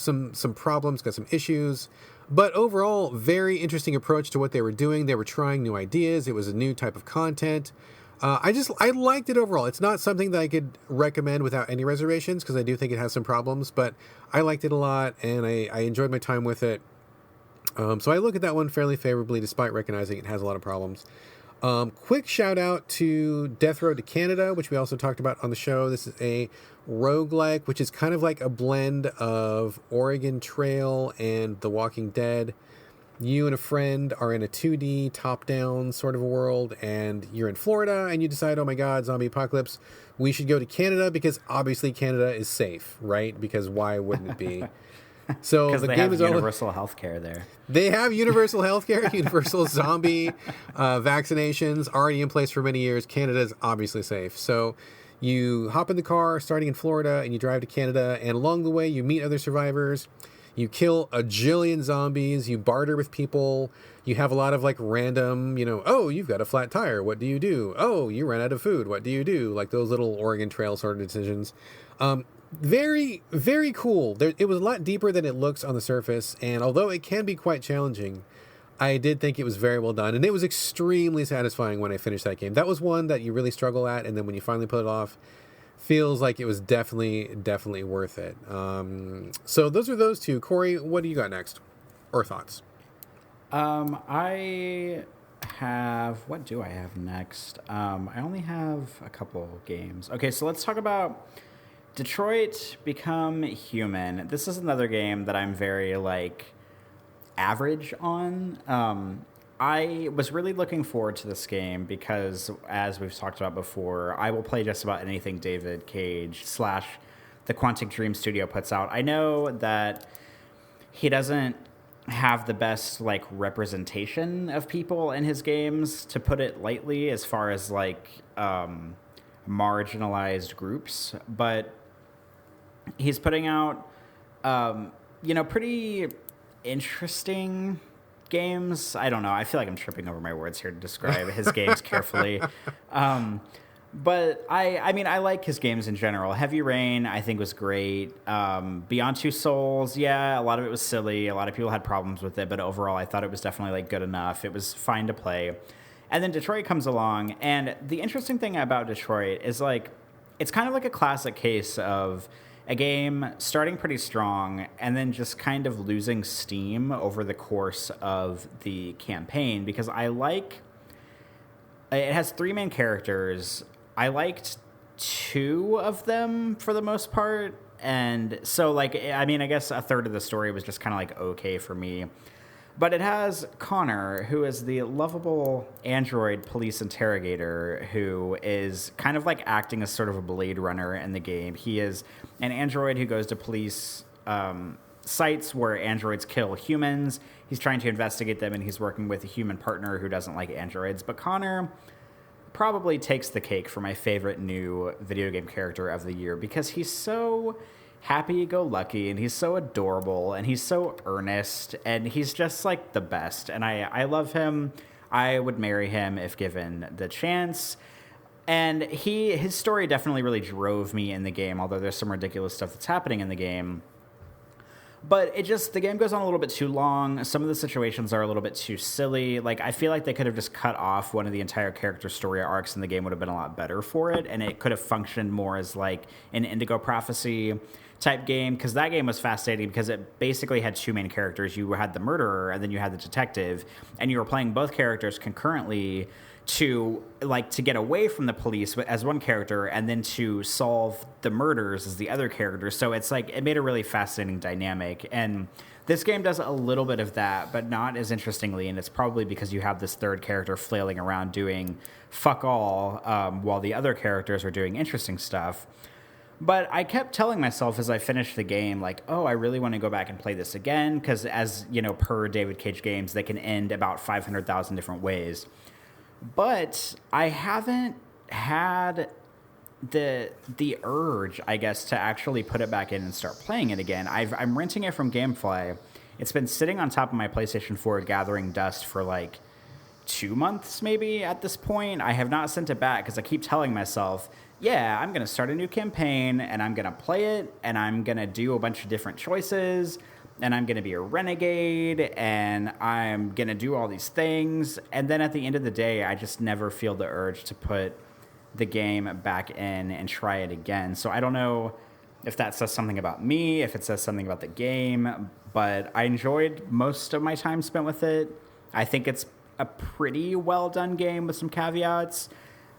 problems, got some issues. But overall, very interesting approach to what they were doing. They were trying new ideas. It was a new type of content. I liked it overall. It's not something that I could recommend without any reservations, because I do think it has some problems, but I liked it a lot, and I enjoyed my time with it. So I look at that one fairly favorably, despite recognizing it has a lot of problems. Quick shout out to Death Road to Canada, which we also talked about on the show. This is a roguelike, which is kind of like a blend of Oregon Trail and The Walking Dead. You and a friend are in a 2D top-down sort of a world, and you're in Florida, and you decide, oh my god, zombie apocalypse, we should go to Canada, because obviously Canada is safe, right? Because why wouldn't it be? So the game is universal healthcare there. They have universal healthcare, universal zombie vaccinations already in place for many years. Canada is obviously safe. So you hop in the car starting in Florida, and you drive to Canada, and along the way you meet other survivors. You kill a jillion zombies. You barter with people. You have a lot of like random, you know, oh, you've got a flat tire. What do you do? Oh, you ran out of food. What do you do? Like those little Oregon Trail sort of decisions. Very, very cool. It was a lot deeper than it looks on the surface. And although it can be quite challenging, I did think it was very well done. And it was extremely satisfying when I finished that game. That was one that you really struggle at. And then when you finally put it off, feels like it was definitely worth it. So those are those two. Corey, what do you got next? Or thoughts? What do I have next? I only have a couple games. Okay, so let's talk about Detroit Become Human. This is another game that I'm very, like, average on. I was really looking forward to this game because, as we've talked about before, I will play just about anything David Cage / the Quantic Dream Studio puts out. I know that he doesn't have the best, like, representation of people in his games, to put it lightly, as far as, like, marginalized groups, but he's putting out, pretty interesting games. I don't know. I feel like I'm tripping over my words here to describe his games carefully. But I like his games in general. Heavy Rain, I think, was great. Beyond Two Souls, yeah, a lot of it was silly. A lot of people had problems with it, but overall, I thought it was definitely like good enough. It was fine to play. And then Detroit comes along, and the interesting thing about Detroit is, like, it's kind of like a classic case of a game starting pretty strong and then just kind of losing steam over the course of the campaign, because it has 3 main characters. I liked 2 of them for the most part, and so, like, I mean, I guess a third of the story was just kind of like okay for me. But it has Connor, who is the lovable android police interrogator who is kind of like acting as sort of a Blade Runner in the game. He is an android who goes to police sites where androids kill humans. He's trying to investigate them, and he's working with a human partner who doesn't like androids. But Connor probably takes the cake for my favorite new video game character of the year because he's so happy-go-lucky, and he's so adorable, and he's so earnest, and he's just like the best. And I love him. I would marry him if given the chance. And his story definitely really drove me in the game, although there's some ridiculous stuff that's happening in the game. But the game goes on a little bit too long. Some of the situations are a little bit too silly. Like, I feel like they could have just cut off one of the entire character story arcs, and the game would have been a lot better for it. And it could have functioned more as like an Indigo Prophecy type game, because that game was fascinating because it basically had two main characters. You had the murderer, and then you had the detective, and you were playing both characters concurrently to get away from the police as one character, and then to solve the murders as the other character. So it's like, it made a really fascinating dynamic. And this game does a little bit of that, but not as interestingly. And it's probably because you have this third character flailing around doing fuck all, while the other characters are doing interesting stuff. But I kept telling myself as I finished the game, like, oh, I really want to go back and play this again, because as, you know, per David Cage games, they can end about 500,000 different ways. But I haven't had the urge, I guess, to actually put it back in and start playing it again. I'm renting it from GameFly. It's been sitting on top of my PlayStation 4 gathering dust for like 2 months maybe at this point. I have not sent it back because I keep telling myself, yeah, I'm going to start a new campaign, and I'm going to play it, and I'm going to do a bunch of different choices, and I'm going to be a renegade, and I'm going to do all these things. And then at the end of the day, I just never feel the urge to put the game back in and try it again. So I don't know if that says something about me, if it says something about the game, but I enjoyed most of my time spent with it. I think it's a pretty well done game with some caveats,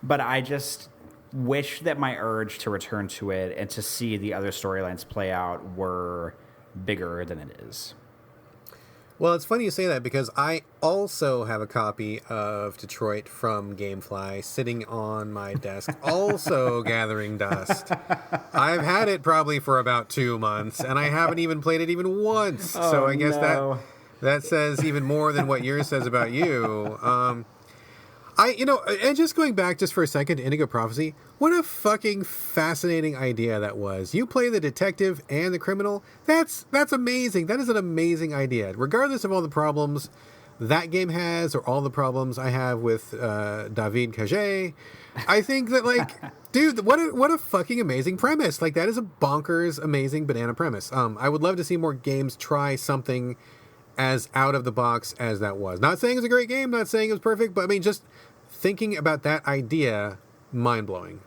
but I just wish that my urge to return to it and to see the other storylines play out were bigger than it is. Well, it's funny you say that because I also have a copy of Detroit from GameFly sitting on my desk, also gathering dust. I've had it probably for about 2 months, and I haven't even played it even once. So I guess that says even more than what yours says about you. And just going back just for a second to Indigo Prophecy, what a fucking fascinating idea that was. You play the detective and the criminal. That's amazing. That is an amazing idea. Regardless of all the problems that game has, or all the problems I have with David Cage, I think that, like, dude, what a fucking amazing premise. Like, that is a bonkers, amazing banana premise. I would love to see more games try something as out of the box as that was. Not saying it's a great game, not saying it was perfect, but I mean, just thinking about that idea, mind-blowing.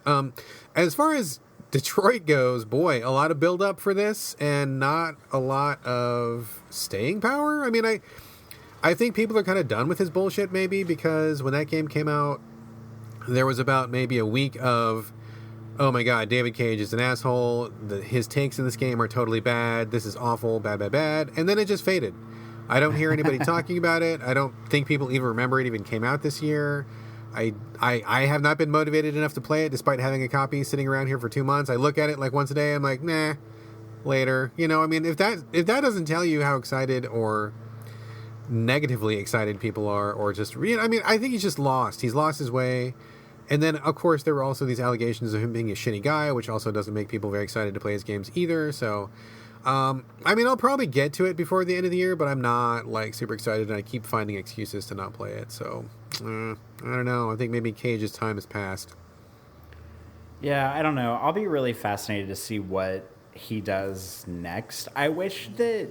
As far as Detroit goes, boy, a lot of build-up for this and not a lot of staying power. I mean, I think people are kind of done with his bullshit, maybe, because when that game came out, there was about maybe a week of, oh my god, David Cage is an asshole, his takes in this game are totally bad, this is awful, bad, bad, bad, and then it just faded. I don't hear anybody talking about it. I don't think people even remember it even came out this year. I have not been motivated enough to play it, despite having a copy sitting around here for 2 months. I look at it like once a day. I'm like, nah, later. You know, I mean, if that doesn't tell you how excited or negatively excited people are, or just, I mean, I think he's just lost. He's lost his way. And then, of course, there were also these allegations of him being a shitty guy, which also doesn't make people very excited to play his games either. So, I mean, I'll probably get to it before the end of the year, but I'm not, like, super excited, and I keep finding excuses to not play it. So, I don't know. I think maybe Cage's time has passed. Yeah, I don't know. I'll be really fascinated to see what he does next. I wish that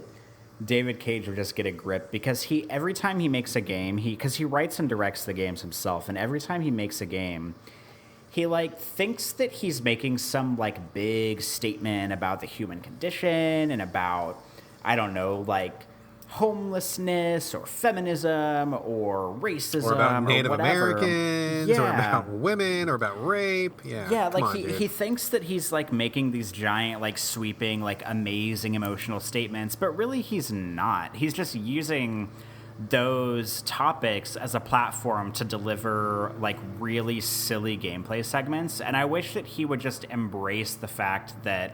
David Cage would just get a grip, because every time he makes a game, because he writes and directs the games himself, and every time he makes a game, he, like, thinks that he's making some, like, big statement about the human condition and about, I don't know, like, homelessness or feminism or racism or about Native or whatever. Americans, or about women, or about rape. Yeah, like, he thinks that he's, like, making these giant, like, sweeping, like, amazing emotional statements, but really he's not. He's just using those topics as a platform to deliver like really silly gameplay segments. And I wish that he would just embrace the fact that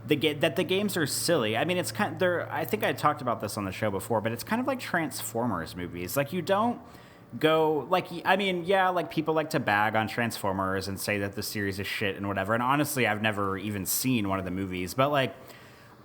the games are silly. I mean, it's kind of, I think I talked about this on the show before, but it's kind of like Transformers movies. Like, you don't go like, I mean, yeah, like people like to bag on Transformers and say that the series is shit and whatever. And honestly, I've never even seen one of the movies, but like,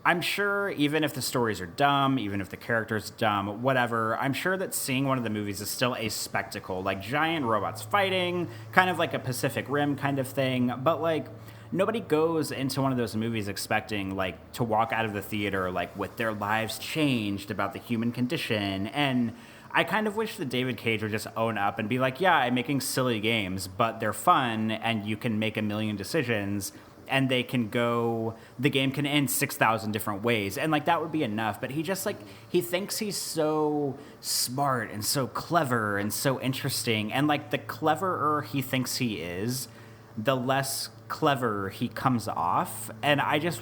I'm sure even if the stories are dumb, even if the characters dumb, whatever, I'm sure that seeing one of the movies is still a spectacle, like giant robots fighting, kind of like a Pacific Rim kind of thing. But like, nobody goes into one of those movies expecting like to walk out of the theater like with their lives changed about the human condition. And I kind of wish that David Cage would just own up and be like, yeah, I'm making silly games, but they're fun and you can make a million decisions and they can go, the game can end 6,000 different ways. And like, that would be enough. But he just like, he thinks he's so smart and so clever and so interesting. And like, the cleverer he thinks he is, the less clever he comes off. And I don't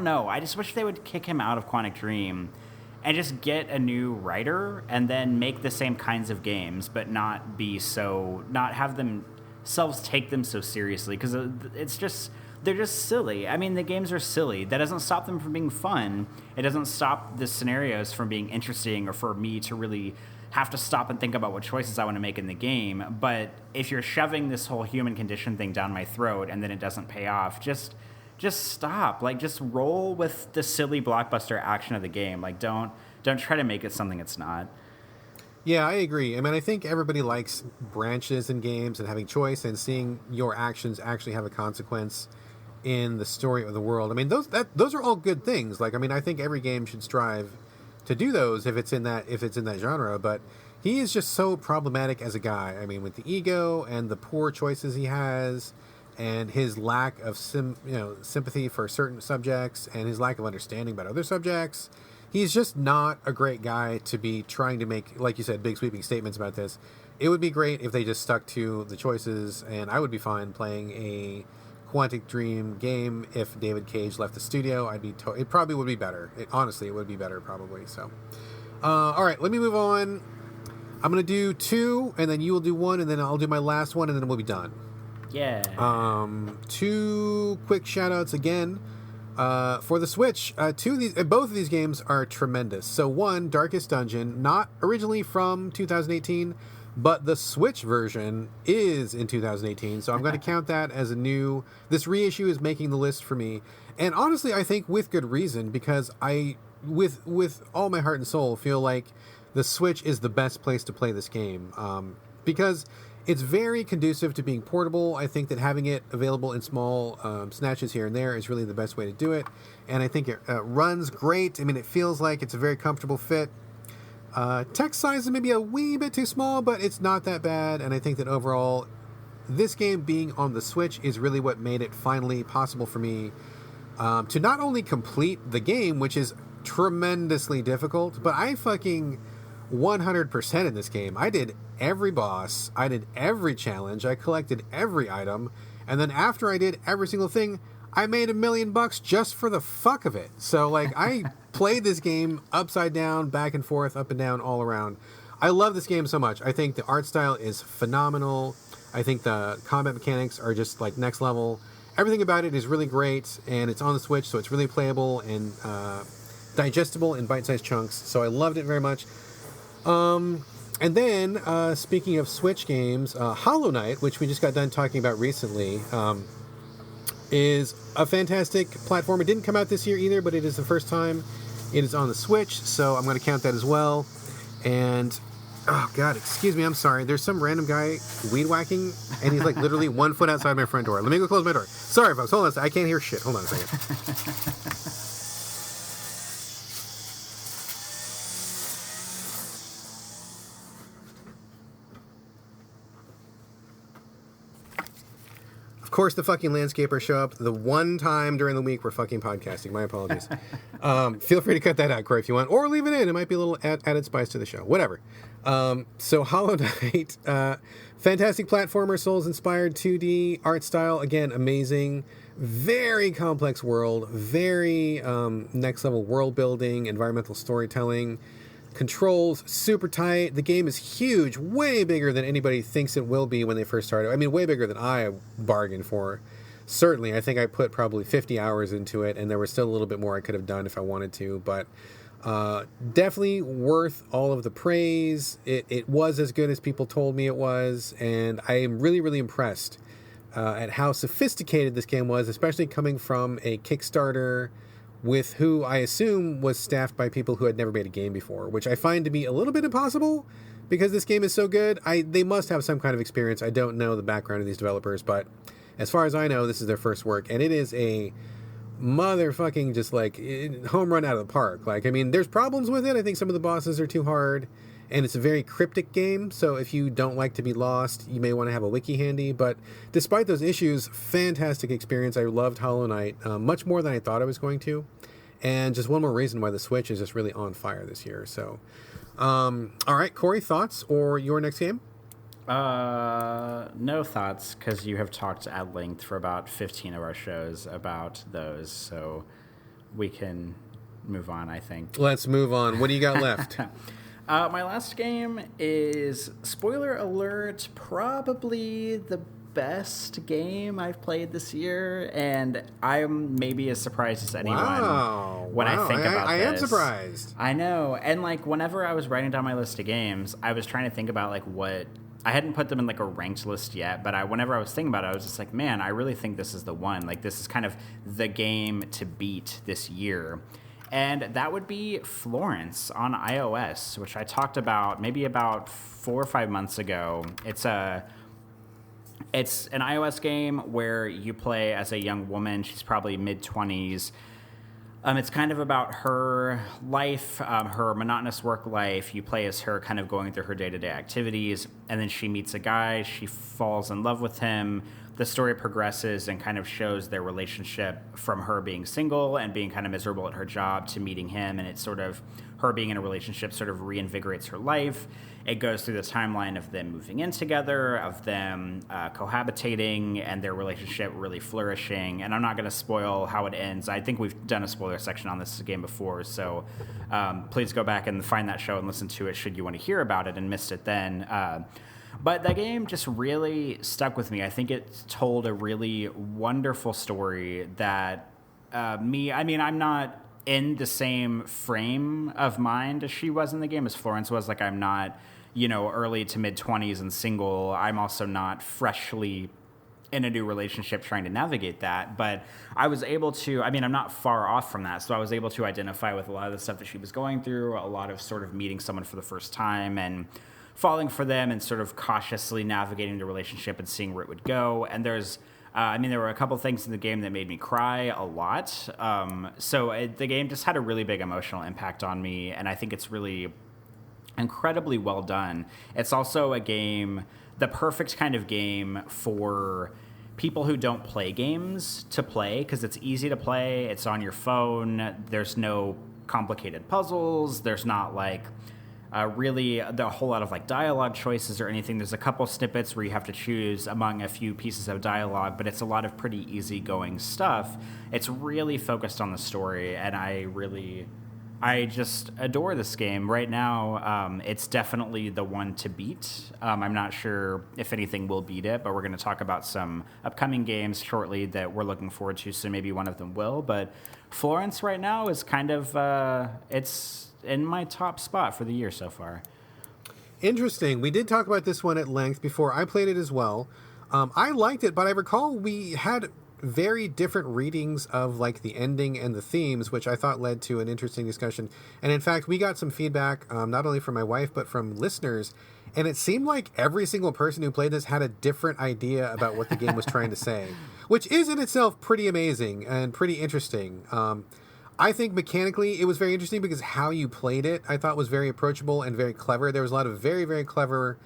know. I just wish they would kick him out of Quantic Dream and just get a new writer and then make the same kinds of games, but not have themselves take them so seriously, because they're just silly. I mean, the games are silly. That doesn't stop them from being fun. It doesn't stop the scenarios from being interesting or for me to really have to stop and think about what choices I want to make in the game. But if you're shoving this whole human condition thing down my throat and then it doesn't pay off, just stop. Like, just roll with the silly blockbuster action of the game. Like, don't try to make it something it's not. Yeah, I agree. I mean, I think everybody likes branches in games and having choice and seeing your actions actually have a consequence in the story of the world. I mean, those are all good things. Like, I mean, I think every game should strive to do those if it's in that genre. But he is just so problematic as a guy. I mean, with the ego and the poor choices he has, and his lack of sympathy for certain subjects, and his lack of understanding about other subjects. He's just not a great guy to be trying to make, like you said, big sweeping statements about this. It would be great if they just stuck to the choices, and I would be fine playing a Quantic Dream game if David Cage left the studio. It probably would be better. Honestly, it would be better probably. So, all right, let me move on. I'm going to do 2, and then you will do 1, and then I'll do my last one, and then we'll be done. Yeah. 2 quick shout outs again for the Switch. Both of these games are tremendous. So 1, Darkest Dungeon, not originally from 2018, but the Switch version is in 2018. So I'm going to count that as this reissue is making the list for me. And honestly, I think with good reason, because I, with all my heart and soul, feel like the Switch is the best place to play this game. Because it's very conducive to being portable. I think that having it available in small snatches here and there is really the best way to do it. And I think it runs great. I mean, it feels like it's a very comfortable fit. Text size is maybe a wee bit too small, but it's not that bad. And I think that overall, this game being on the Switch is really what made it finally possible for me to not only complete the game, which is tremendously difficult, but I fucking 100% in this game. I did every boss, I did every challenge, I collected every item, and then after I did every single thing, I made $1 million just for the fuck of it. So like, I played this game upside down, back and forth, up and down, all around. I love this game so much. I think the art style is phenomenal. I think the combat mechanics are just like next level. Everything about it is really great, and it's on the Switch, so it's really playable and digestible in bite-sized chunks. So I loved it very much. And then, speaking of Switch games, Hollow Knight, which we just got done talking about recently, is a fantastic platform. It didn't come out this year either, but it is the first time it is on the Switch, so I'm going to count that as well. And, oh god, excuse me, I'm sorry. There's some random guy weed whacking, and he's like literally 1 foot outside my front door. Let me go close my door. Sorry, folks. Hold on a second. I can't hear shit. Hold on a second. Of course, the fucking landscapers show up the one time during the week we're fucking podcasting. My apologies. Feel free to cut that out, Corey, if you want, or leave it in. It might be a little added spice to the show. Whatever. So Hollow Knight, fantastic platformer, Souls-inspired 2D art style. Again, amazing. Very complex world, very next level world building, environmental storytelling, controls super tight. The game is huge, way bigger than anybody thinks it will be when they first started. I mean, way bigger than I bargained for. Certainly, I think I put probably 50 hours into it, and there was still a little bit more I could have done if I wanted to, but definitely worth all of the praise. It was as good as people told me it was, and I am really, really impressed at how sophisticated this game was, especially coming from a Kickstarter with who I assume was staffed by people who had never made a game before, which I find to be a little bit impossible because this game is so good. They must have some kind of experience. I don't know the background of these developers, but as far as I know, this is their first work, and it is a motherfucking just like home run out of the park. Like, I mean, there's problems with it. I think some of the bosses are too hard, and it's a very cryptic game, so if you don't like to be lost, you may want to have a wiki handy. But despite those issues, fantastic experience. I loved Hollow Knight much more than I thought I was going to, and just one more reason why the Switch is just really on fire this year. So all right, Corey, thoughts or your next game? No thoughts, because you have talked at length for about 15 of our shows about those, so we can move on, I think. Let's move on. What do you got left? My last game is, spoiler alert, probably the best game I've played this year, and I'm maybe as surprised as anyone when I think about this. I am surprised. I know, and like whenever I was writing down my list of games, I was trying to think about like what... I hadn't put them in like a ranked list yet, but whenever I was thinking about it, I was just like, man, I really think this is the one. Like, this is kind of the game to beat this year. And that would be Florence on iOS, which I talked about maybe about 4 or 5 months ago. It's an iOS game where you play as a young woman. She's probably mid-20s. It's kind of about her life, her monotonous work life. You play as her kind of going through her day-to-day activities, and then she meets a guy. She falls in love with him. The story progresses and kind of shows their relationship from her being single and being kind of miserable at her job to meeting him, and it's sort of her being in a relationship sort of reinvigorates her life. It goes through the timeline of them moving in together, of them cohabitating, and their relationship really flourishing. And I'm not going to spoil how it ends. I think we've done a spoiler section on this game before, so please go back and find that show and listen to it should you want to hear about it and missed it then. But that game just really stuck with me. I think it told a really wonderful story that I'm not in the same frame of mind as she was in the game, as Florence was. Like, I'm not, early to mid-20s and single. I'm also not freshly in a new relationship trying to navigate that. But I was able to, I'm not far off from that. So I was able to identify with a lot of the stuff that she was going through, a lot of sort of meeting someone for the first time and falling for them and sort of cautiously navigating the relationship and seeing where it would go. And there's, there were a couple things in the game that made me cry a lot. The game just had a really big emotional impact on me, and I think it's really incredibly well done. It's also a game, the perfect kind of game for people who don't play games to play, because it's easy to play. It's on your phone. There's no complicated puzzles. There's not really a whole lot of dialogue choices or anything. There's a couple snippets where you have to choose among a few pieces of dialogue, but it's a lot of pretty easygoing stuff. It's really focused on the story, and I just adore this game. Right now, it's definitely the one to beat. I'm not sure if anything will beat it, but we're going to talk about some upcoming games shortly that we're looking forward to, so maybe one of them will. But Florence right now is kind of, it's in my top spot for the year so far. Interesting. We did talk about this one at length before. I played it as well. I liked it, but I recall we had very different readings of the ending and the themes, which I thought led to an interesting discussion. And in fact, we got some feedback, not only from my wife, but from listeners. And it seemed like every single person who played this had a different idea about what the game was trying to say, which is in itself pretty amazing and pretty interesting. I think mechanically it was very interesting because how you played it, I thought was very approachable and very clever. There was a lot of very, very clever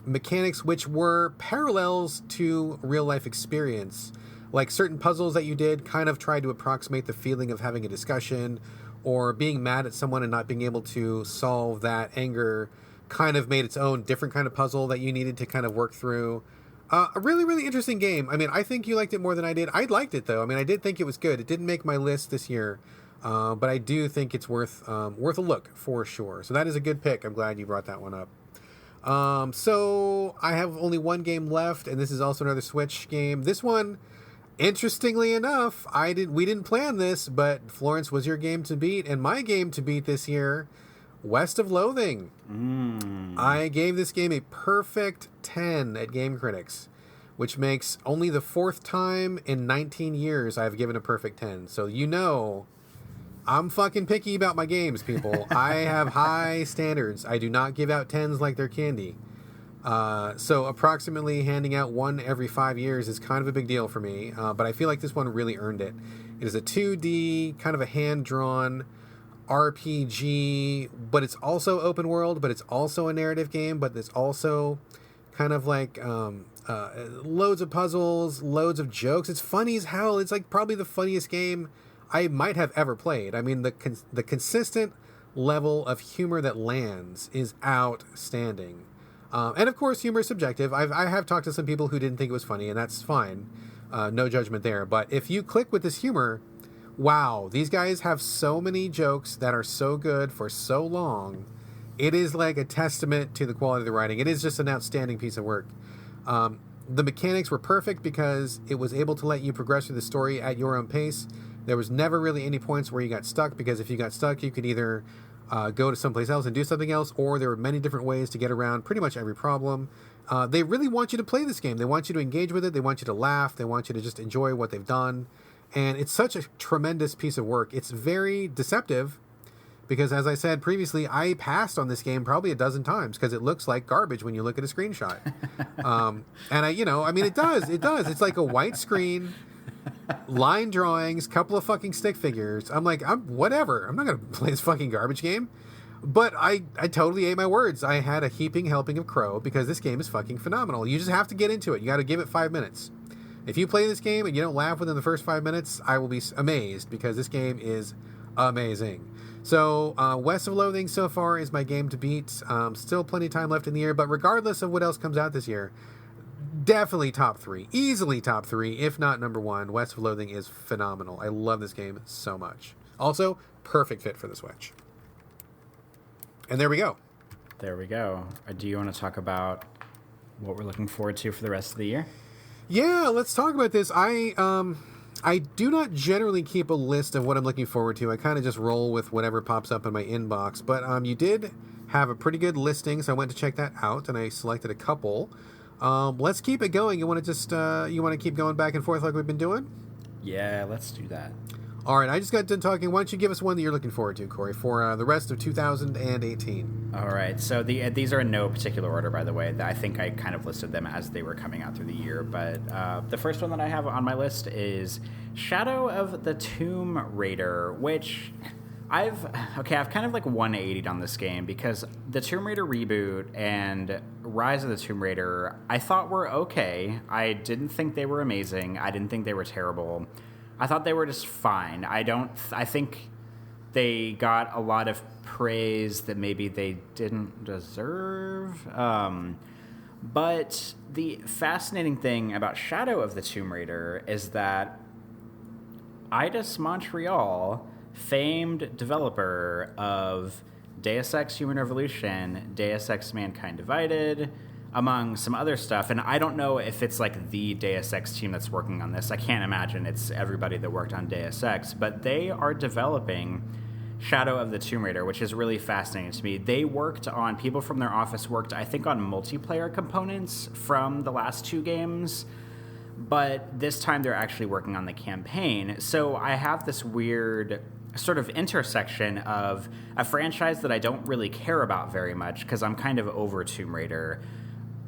mechanics which were parallels to real life experience. Like certain puzzles that you did kind of tried to approximate the feeling of having a discussion, or being mad at someone and not being able to solve that anger kind of made its own different kind of puzzle that you needed to kind of work through. A really, really interesting game. I mean, I think you liked it more than I did. I liked it though. I mean, I did think it was good. It didn't make my list this year, but I do think it's worth a look for sure. So that is a good pick. I'm glad you brought that one up. So I have only one game left, and this is also another Switch game. This one, interestingly enough, we didn't plan this, but Florence was your game to beat, and my game to beat this year, West of Loathing. I gave this game a perfect 10 at Game Critics, which makes only the fourth time in 19 years I've given a perfect 10. So I'm fucking picky about my games, people. I have high standards. I do not give out 10s like they're candy. So approximately handing out one every 5 years is kind of a big deal for me, but I feel like this one really earned it. It is a 2D, kind of a hand-drawn RPG, but it's also open world, but it's also a narrative game, but it's also kind of like loads of puzzles, loads of jokes. It's funny as hell. It's like probably the funniest game I might have ever played. I mean, the consistent level of humor that lands is outstanding. And of course, humor is subjective. I have talked to some people who didn't think it was funny, and that's fine. No judgment there. But if you click with this humor, wow, these guys have so many jokes that are so good for so long. It is like a testament to the quality of the writing. It is just an outstanding piece of work. The mechanics were perfect because it was able to let you progress through the story at your own pace. There was never really any points where you got stuck, because if you got stuck, you could either go to someplace else and do something else, or there were many different ways to get around pretty much every problem. They really want you to play this game. They want you to engage with it. They want you to laugh. They want you to just enjoy what they've done. And it's such a tremendous piece of work. It's very deceptive because, as I said previously, I passed on this game probably a dozen times because it looks like garbage when you look at a screenshot. It does. It's like a white screen, line drawings, couple of fucking stick figures. I'm like, whatever. I'm not going to play this fucking garbage game. But I totally ate my words. I had a heaping helping of crow because this game is fucking phenomenal. You just have to get into it. You got to give it 5 minutes. If you play this game and you don't laugh within the first 5 minutes, I will be amazed because this game is amazing. So, West of Loathing so far is my game to beat. Still plenty of time left in the year, but regardless of what else comes out this year, definitely top 3. Easily top 3, if not number 1. West of Loathing is phenomenal. I love this game so much. Also, perfect fit for the Switch. And there we go. There we go. Do you want to talk about what we're looking forward to for the rest of the year? Yeah, let's talk about this. I do not generally keep a list of what I'm looking forward to. I kind of just roll with whatever pops up in my inbox. But you did have a pretty good listing, so I went to check that out, and I selected a couple. Let's keep it going. You want to keep going back and forth like we've been doing? Yeah, let's do that. All right, I just got done talking. Why don't you give us one that you're looking forward to, Corey, for the rest of 2018? All right, so these are in no particular order, by the way. I think I kind of listed them as they were coming out through the year, but the first one that I have on my list is Shadow of the Tomb Raider, which I've kind of like 180'd on this game because the Tomb Raider reboot and Rise of the Tomb Raider I thought were okay. I didn't think they were amazing. I didn't think they were terrible. I thought they were just fine. I think they got a lot of praise that maybe they didn't deserve. But the fascinating thing about Shadow of the Tomb Raider is that Eidos Montreal, famed developer of Deus Ex Human Revolution, Deus Ex Mankind Divided, among some other stuff, and I don't know if it's like the Deus Ex team that's working on this. I can't imagine it's everybody that worked on Deus Ex, but they are developing Shadow of the Tomb Raider, which is really fascinating to me. People from their office worked, I think, on multiplayer components from the last 2 games, but this time they're actually working on the campaign. So I have this weird sort of intersection of a franchise that I don't really care about very much because I'm kind of over Tomb Raider,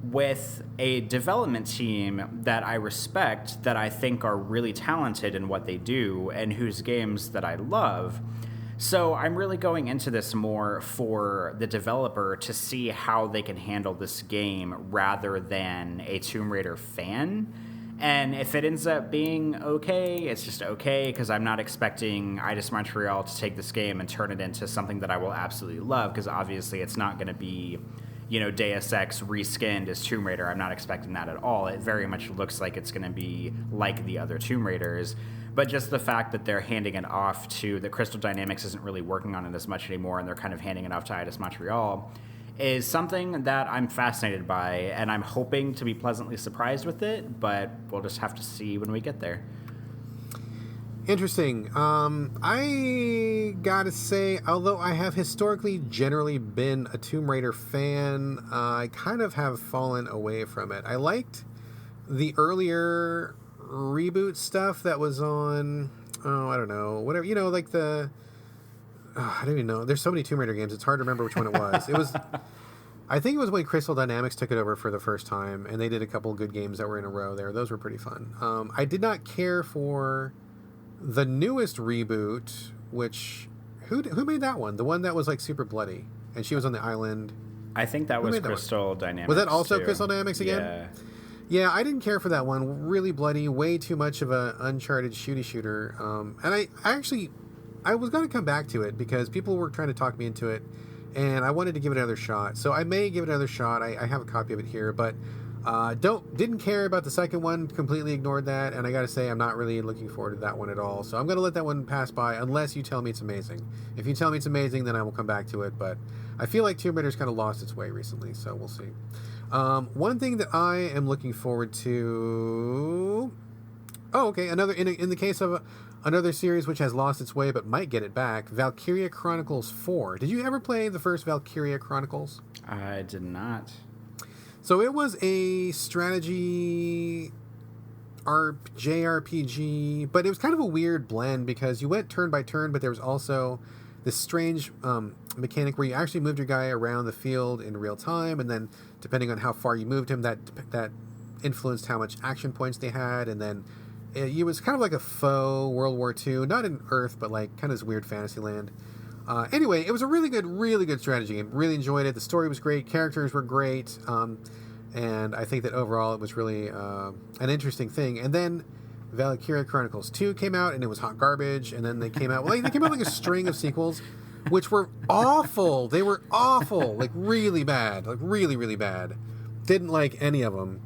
with a development team that I respect, that I think are really talented in what they do, and whose games that I love. So I'm really going into this more for the developer to see how they can handle this game rather than a Tomb Raider fan. And if it ends up being okay, it's just okay, because I'm not expecting Eidos Montreal to take this game and turn it into something that I will absolutely love, because obviously it's not going to be, Deus Ex reskinned as Tomb Raider. I'm not expecting that at all. It very much looks like it's going to be like the other Tomb Raiders. But just the fact that they're handing it off to the Crystal Dynamics isn't really working on it as much anymore, and they're kind of handing it off to Eidos Montreal, is something that I'm fascinated by, and I'm hoping to be pleasantly surprised with it, but we'll just have to see when we get there. Interesting. I gotta say, although I have historically generally been a Tomb Raider fan, I kind of have fallen away from it. I liked the earlier reboot stuff that was on, I don't know, whatever, like the, I don't even know. There's so many Tomb Raider games, it's hard to remember which one it was. I think it was when Crystal Dynamics took it over for the first time, and they did a couple good games that were in a row there. Those were pretty fun. I did not care for the newest reboot, which who made that one? The one that was like super bloody, and she was on the island. I think that was Crystal Dynamics. Was that also too. Crystal Dynamics again? Yeah, I didn't care for that one. Really bloody, way too much of a Uncharted shooter. And I was going to come back to it because people were trying to talk me into it, and I wanted to give it another shot. So I may give it another shot. I have a copy of it here, but didn't care about the second one. Completely ignored that, and I got to say I'm not really looking forward to that one at all. So I'm going to let that one pass by unless you tell me it's amazing. If you tell me it's amazing, then I will come back to it. But I feel like Tomb Raider's kind of lost its way recently, so we'll see. One thing that I am looking forward to. Oh, okay. Another in the case of another series which has lost its way but might get it back, Valkyria Chronicles 4. Did you ever play the first Valkyria Chronicles? I did not. So it was a strategy JRPG, but it was kind of a weird blend because you went turn by turn, but there was also this strange mechanic where you actually moved your guy around the field in real time, and then depending on how far you moved him, that influenced how much action points they had, and then it was kind of like a faux World War II, not in Earth, but like kind of this weird fantasy land. Anyway, it was a really good strategy game. Really enjoyed it. The story was great. Characters were great. And I think that overall it was really an interesting thing. And then Valkyria Chronicles 2 came out, and it was hot garbage. And then they came out like a string of sequels, which were awful. They were awful. Like really bad. Like really, really bad. Didn't like any of them.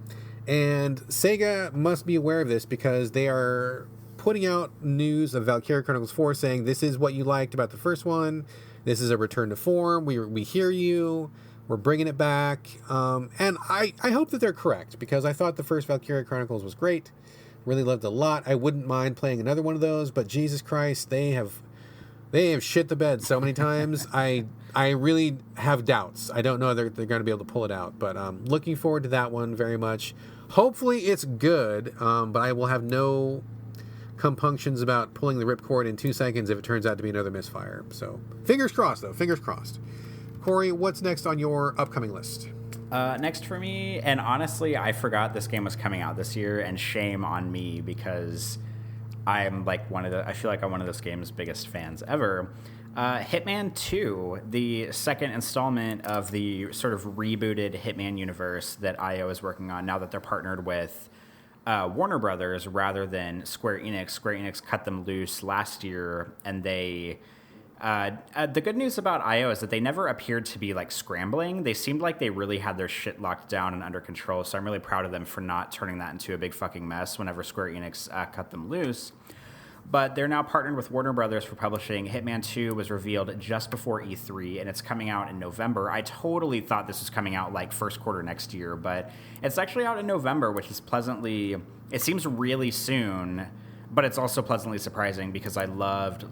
And Sega must be aware of this because they are putting out news of Valkyria Chronicles 4 saying this is what you liked about the first one. This is a return to form. We hear you. We're bringing it back. And I hope that they're correct because I thought the first Valkyria Chronicles was great. Really loved it a lot. I wouldn't mind playing another one of those, but Jesus Christ, they have shit the bed so many times. I really have doubts. I don't know if they're going to be able to pull it out, but looking forward to that one very much. Hopefully it's good, but I will have no compunctions about pulling the ripcord in 2 seconds if it turns out to be another misfire. So fingers crossed, though. Fingers crossed. Corey, what's next on your upcoming list? Next for me, and honestly, I forgot this game was coming out this year, and shame on me because I'm like I feel like I'm one of this game's biggest fans ever. Hitman 2, the second installment of the sort of rebooted Hitman universe that IO is working on now that they're partnered with Warner Brothers rather than Square Enix. Square Enix cut them loose last year, and they... the good news about IO is that they never appeared to be like scrambling. They seemed like they really had their shit locked down and under control, so I'm really proud of them for not turning that into a big fucking mess whenever Square Enix cut them loose. But they're now partnered with Warner Brothers for publishing. Hitman 2 was revealed just before E3, and it's coming out in November. I totally thought this was coming out like first quarter next year, but it's actually out in November, which is it seems really soon, but it's also pleasantly surprising because I loved,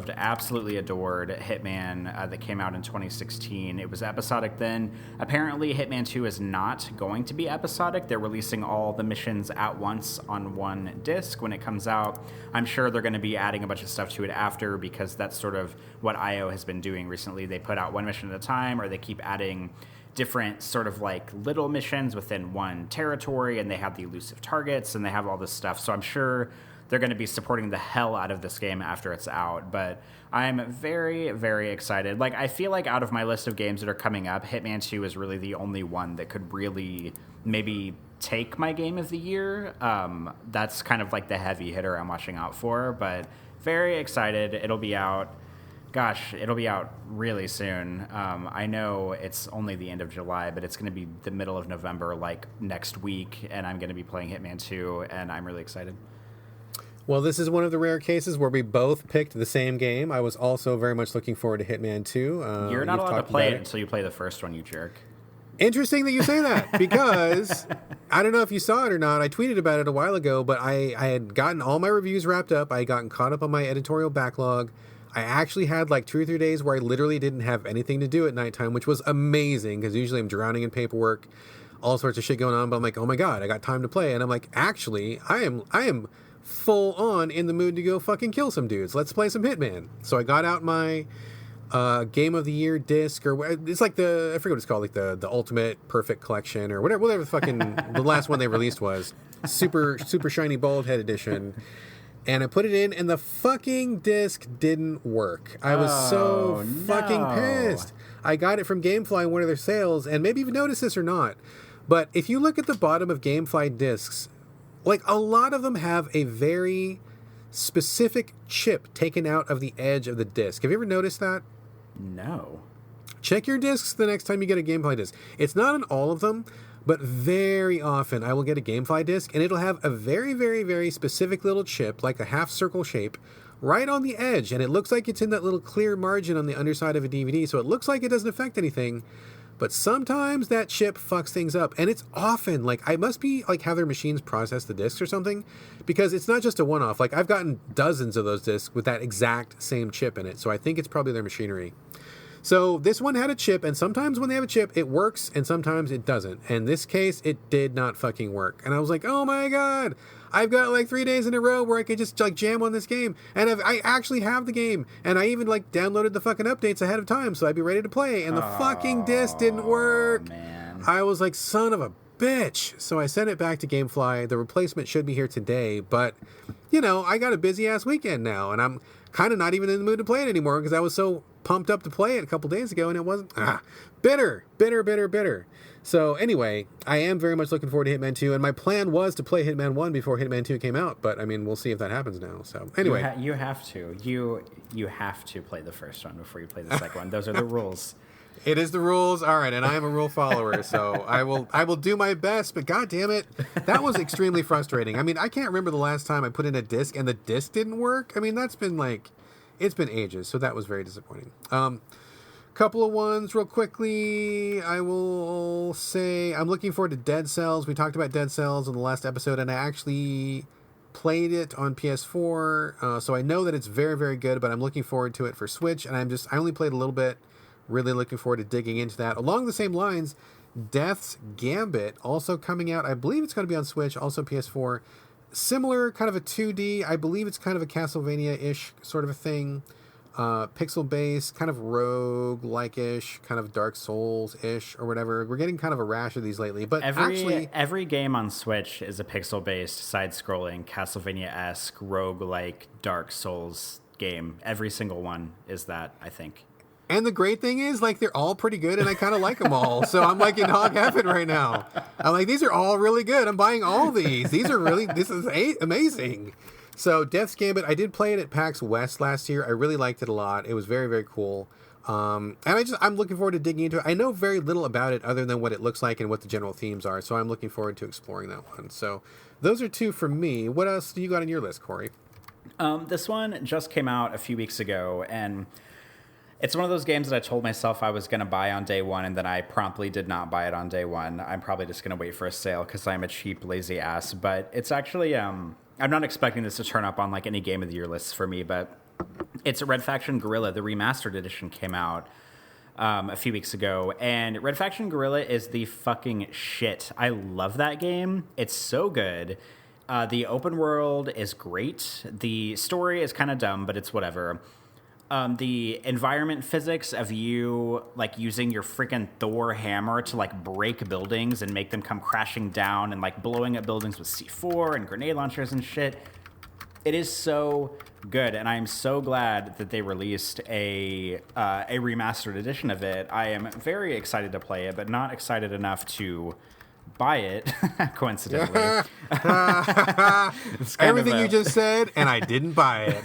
absolutely adored Hitman that came out in 2016. It was episodic then. Apparently, Hitman 2 is not going to be episodic. They're releasing all the missions at once on one disc when it comes out. I'm sure they're going to be adding a bunch of stuff to it after because that's sort of what IO has been doing recently. They put out one mission at a time, or they keep adding different sort of like little missions within one territory, and they have the elusive targets, and they have all this stuff. So I'm sure they're going to be supporting the hell out of this game after it's out. But I'm very, very excited. Like, I feel like out of my list of games that are coming up, Hitman 2 is really the only one that could really maybe take my game of the year. That's kind of like the heavy hitter I'm watching out for, but very excited. It'll be out Gosh, it'll be out really soon. I know it's only the end of July, but it's going to be the middle of November, like next week, and I'm going to be playing Hitman 2, and I'm really excited. Well, this is one of the rare cases where we both picked the same game. I was also very much looking forward to Hitman 2. You're not allowed to play it until you play the first one, you jerk. Interesting that you say that, because I don't know if you saw it or not. I tweeted about it a while ago, but I had gotten all my reviews wrapped up. I had gotten caught up on my editorial backlog. I actually had like 2 or 3 days where I literally didn't have anything to do at nighttime, which was amazing because usually I'm drowning in paperwork, all sorts of shit going on. But I'm like, oh my God, I got time to play. And I'm like, actually, I am full on in the mood to go fucking kill some dudes. Let's play some Hitman. So I got out my Game of the Year disc, or it's like I forget what it's called, like the Ultimate Perfect Collection or whatever the fucking the last one they released was. Super shiny bald head edition. And I put it in, and the fucking disc didn't work. I was so fucking pissed. I got it from Gamefly in one of their sales, and maybe you've noticed this or not, but if you look at the bottom of Gamefly discs, like a lot of them have a very specific chip taken out of the edge of the disc. Have you ever noticed that? No. Check your discs the next time you get a Gamefly disc. It's not on all of them, but very often I will get a Gamefly disc and it'll have a very, very, very specific little chip, like a half circle shape, right on the edge. And it looks like it's in that little clear margin on the underside of a DVD. So it looks like it doesn't affect anything. But sometimes that chip fucks things up. And it's often, like, I must be, like, have their machines process the discs or something. Because it's not just a one-off. Like, I've gotten dozens of those discs with that exact same chip in it. So I think it's probably their machinery. So this one had a chip, and sometimes when they have a chip, it works, and sometimes it doesn't. In this case, it did not fucking work. And I was like, oh my God, I've got like 3 days in a row where I could just like jam on this game. And I actually have the game. And I even like downloaded the fucking updates ahead of time so I'd be ready to play. And the fucking disc didn't work. Man. I was like, son of a bitch. So I sent it back to Gamefly. The replacement should be here today. But, you know, I got a busy ass weekend now. And I'm kind of not even in the mood to play it anymore because I was so pumped up to play it a couple days ago and it wasn't bitter. So anyway, I am very much looking forward to Hitman 2, and my plan was to play Hitman 1 before Hitman 2 came out, but I mean, we'll see if that happens now. So anyway, you have to play the first one before you play the second one. Those are the rules. It is the rules. All right, and I am a rule follower, so I will do my best, but god damn it, that was extremely frustrating. I mean, I can't remember the last time I put in a disc and the disc didn't work. I mean, that's been like, it's been ages, so that was very disappointing. Couple of ones real quickly. I will say I'm looking forward to Dead Cells. We talked about Dead Cells in the last episode, and I actually played it on PS4, so I know that it's very, very good, but I'm looking forward to it for Switch, and I only played a little bit. Really looking forward to digging into that. Along the same lines, Death's Gambit, also coming out. I believe it's going to be on Switch, also PS4. Similar, kind of a 2D. I believe it's kind of a Castlevania-ish sort of a thing. Pixel-based, kind of rogue-like-ish, kind of Dark Souls-ish, or whatever. We're getting kind of a rash of these lately. But every game on Switch is a pixel-based, side-scrolling, Castlevania-esque, rogue-like, Dark Souls game. Every single one is that, I think. And the great thing is, like, they're all pretty good, and I kind of like them all. So I'm, like, in hog heaven right now. I'm like, these are all really good. I'm buying all these. This is amazing. So Death's Gambit, I did play it at PAX West last year. I really liked it a lot. It was very, very cool. And I'm looking forward to digging into it. I know very little about it other than what it looks like and what the general themes are. So I'm looking forward to exploring that one. So those are two for me. What else do you got on your list, Corey? This one just came out a few weeks ago, and it's one of those games that I told myself I was going to buy on day one, and then I promptly did not buy it on day one. I'm probably just going to wait for a sale because I'm a cheap, lazy ass. But it's actually, I'm not expecting this to turn up on like any Game of the Year lists for me, but it's Red Faction Guerrilla. The remastered edition came out a few weeks ago, and Red Faction Guerrilla is the fucking shit. I love that game. It's so good. The open world is great. The story is kind of dumb, but it's whatever. The environment physics of you like using your freaking Thor hammer to like break buildings and make them come crashing down and like blowing up buildings with C4 and grenade launchers and shit. It is so good, and I am so glad that they released a remastered edition of it. I am very excited to play it, but not excited enough to buy it, coincidentally. It's kind of Everything you just said, and I didn't buy it.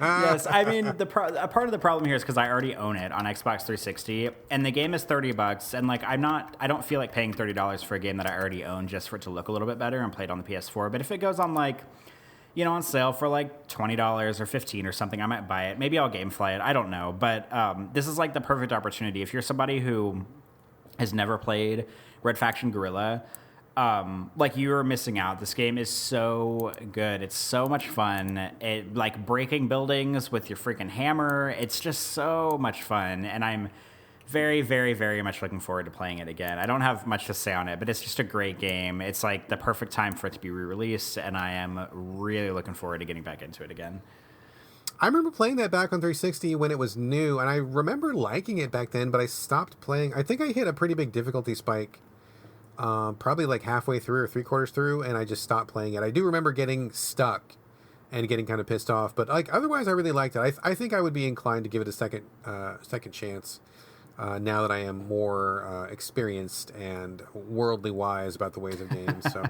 yes, I mean a part of the problem here is because I already own it on Xbox 360, and the game is $30, and like I don't feel like paying $30 for a game that I already own just for it to look a little bit better and play it on the PS4. But if it goes on like, you know, on sale for like $20 or $15 or something, I might buy it. Maybe I'll GameFly it. I don't know, but this is like the perfect opportunity if you're somebody who has never played Red Faction Guerrilla. Like, you're missing out. This game is so good. It's so much fun. It like breaking buildings with your freaking hammer. It's just so much fun, and I'm very, very, very much looking forward to playing it again. I don't have much to say on it, but it's just a great game. It's like the perfect time for it to be re-released, and I am really looking forward to getting back into it again. I remember playing that back on 360 when it was new, and I remember liking it back then, but I stopped playing. I think I hit a pretty big difficulty spike, probably like halfway through or three-quarters through, and I just stopped playing it. I do remember getting stuck and getting kind of pissed off, but like otherwise, I really liked it. I think I would be inclined to give it a second chance. Now that I am more experienced and worldly wise about the ways of games. So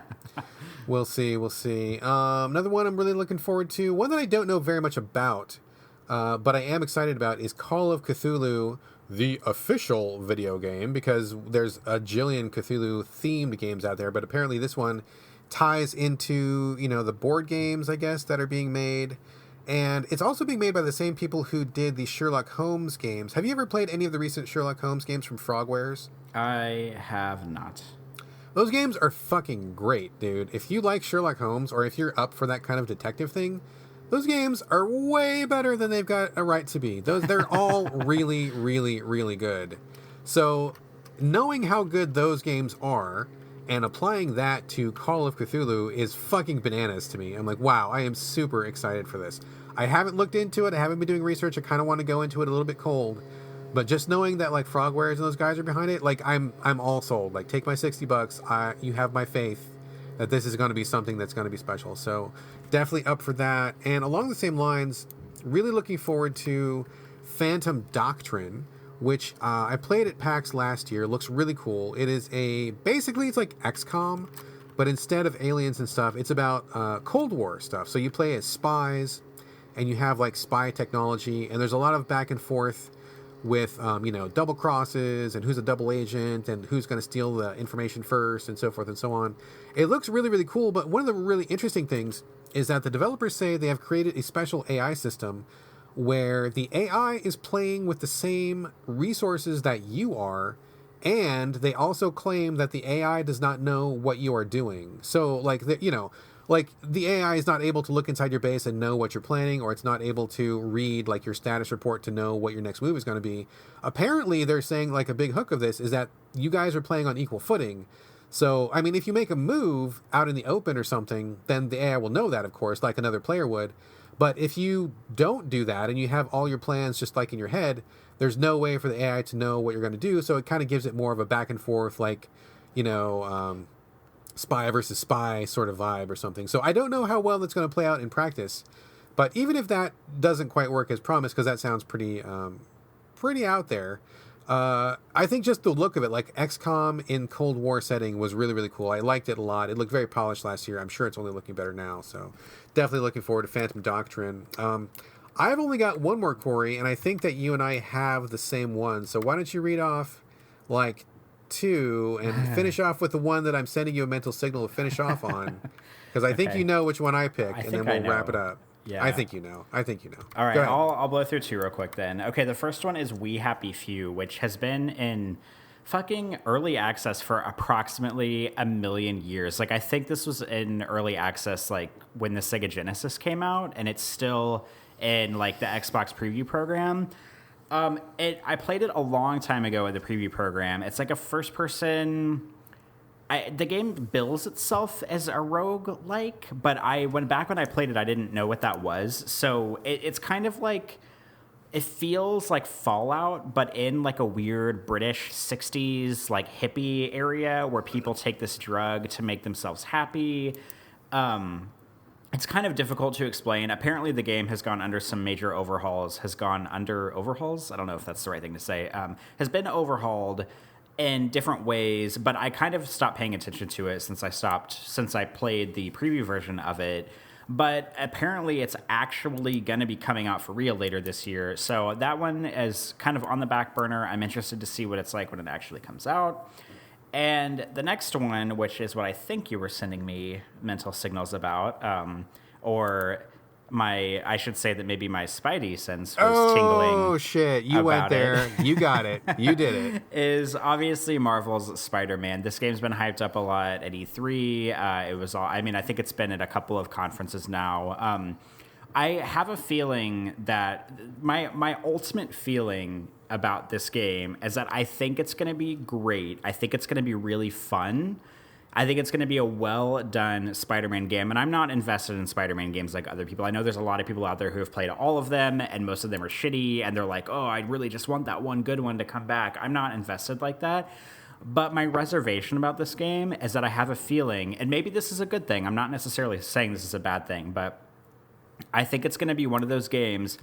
we'll see. Another one I'm really looking forward to, one that I don't know very much about, but I am excited about, is Call of Cthulhu, the official video game, because there's a jillion Cthulhu themed games out there, but apparently this one ties into, you know, the board games, I guess, that are being made. And it's also being made by the same people who did the Sherlock Holmes games. Have you ever played any of the recent Sherlock Holmes games from Frogwares? I have not. Those games are fucking great, dude. If you like Sherlock Holmes, or if you're up for that kind of detective thing, those games are way better than they've got a right to be. They're all really, really, really good. So knowing how good those games are and applying that to Call of Cthulhu is fucking bananas to me. I'm like, wow, I am super excited for this. I haven't looked into it. I haven't been doing research. I kind of want to go into it a little bit cold. But just knowing that like Frogwares and those guys are behind it, like I'm all sold. Like, take my $60. You have my faith that this is going to be something that's going to be special. So definitely up for that. And along the same lines, really looking forward to Phantom Doctrine, which I played at PAX last year. Looks really cool. It is basically it's like XCOM, but instead of aliens and stuff, it's about Cold War stuff. So you play as spies, and you have like spy technology, and there's a lot of back and forth with double crosses and who's a double agent and who's going to steal the information first and so forth and so on. It looks really, really cool, but one of the really interesting things is that the developers say they have created a special AI system where the AI is playing with the same resources that you are, and they also claim that the AI does not know what you are doing. So, like, the AI is not able to look inside your base and know what you're planning, or it's not able to read, like, your status report to know what your next move is going to be. Apparently, they're saying, like, a big hook of this is that you guys are playing on equal footing. So, I mean, if you make a move out in the open or something, then the AI will know that, of course, like another player would. But if you don't do that and you have all your plans just like in your head, there's no way for the AI to know what you're going to do. So it kind of gives it more of a back and forth, like, spy versus spy sort of vibe or something. So I don't know how well that's going to play out in practice. But even if that doesn't quite work as promised, because that sounds pretty out there, I think just the look of it, like XCOM in Cold War setting, was really, really cool. I liked it a lot. It looked very polished last year. I'm sure it's only looking better now. So definitely looking forward to Phantom Doctrine. I've only got one more, Corey, and I think that you and I have the same one. So why don't you read off like two and finish off with the one that I'm sending you a mental signal to finish off on, because I think you know which one I picked, and then we'll wrap it up. Yeah. I think you know. All right, I'll blow through two real quick then. Okay, the first one is We Happy Few, which has been in fucking early access for approximately a million years. Like, I think this was in early access like when the Sega Genesis came out, and it's still in like the Xbox preview program. I played it a long time ago in the preview program. It's like a first person. The game bills itself as a rogue-like, but when I played it, I didn't know what that was. So it's kind of like, it feels like Fallout, but in like a weird British 60s like hippie area where people take this drug to make themselves happy. It's kind of difficult to explain. Apparently, the game has gone under some major overhauls. I don't know if that's the right thing to say. Has been overhauled. in different ways, but I kind of stopped paying attention to it since I played the preview version of it. But apparently it's actually going to be coming out for real later this year. So that one is kind of on the back burner. I'm interested to see what it's like when it actually comes out. And the next one, which is what I think you were sending me mental signals about, or I should say that maybe my Spidey sense was tingling. Oh, shit. You went there. You got it. You did it. Is obviously Marvel's Spider-Man. This game's been hyped up a lot at E3. It was all, I mean, I think it's been at a couple of conferences now. I have a feeling that my ultimate feeling about this game is that I think it's going to be great. I think it's going to be really fun. I think it's going to be a well-done Spider-Man game, and I'm not invested in Spider-Man games like other people. I know there's a lot of people out there who have played all of them, and most of them are shitty, and they're like, oh, I really just want that one good one to come back. I'm not invested like that. But my reservation about this game is that I have a feeling, and maybe this is a good thing. I'm not necessarily saying this is a bad thing, but I think it's going to be one of those games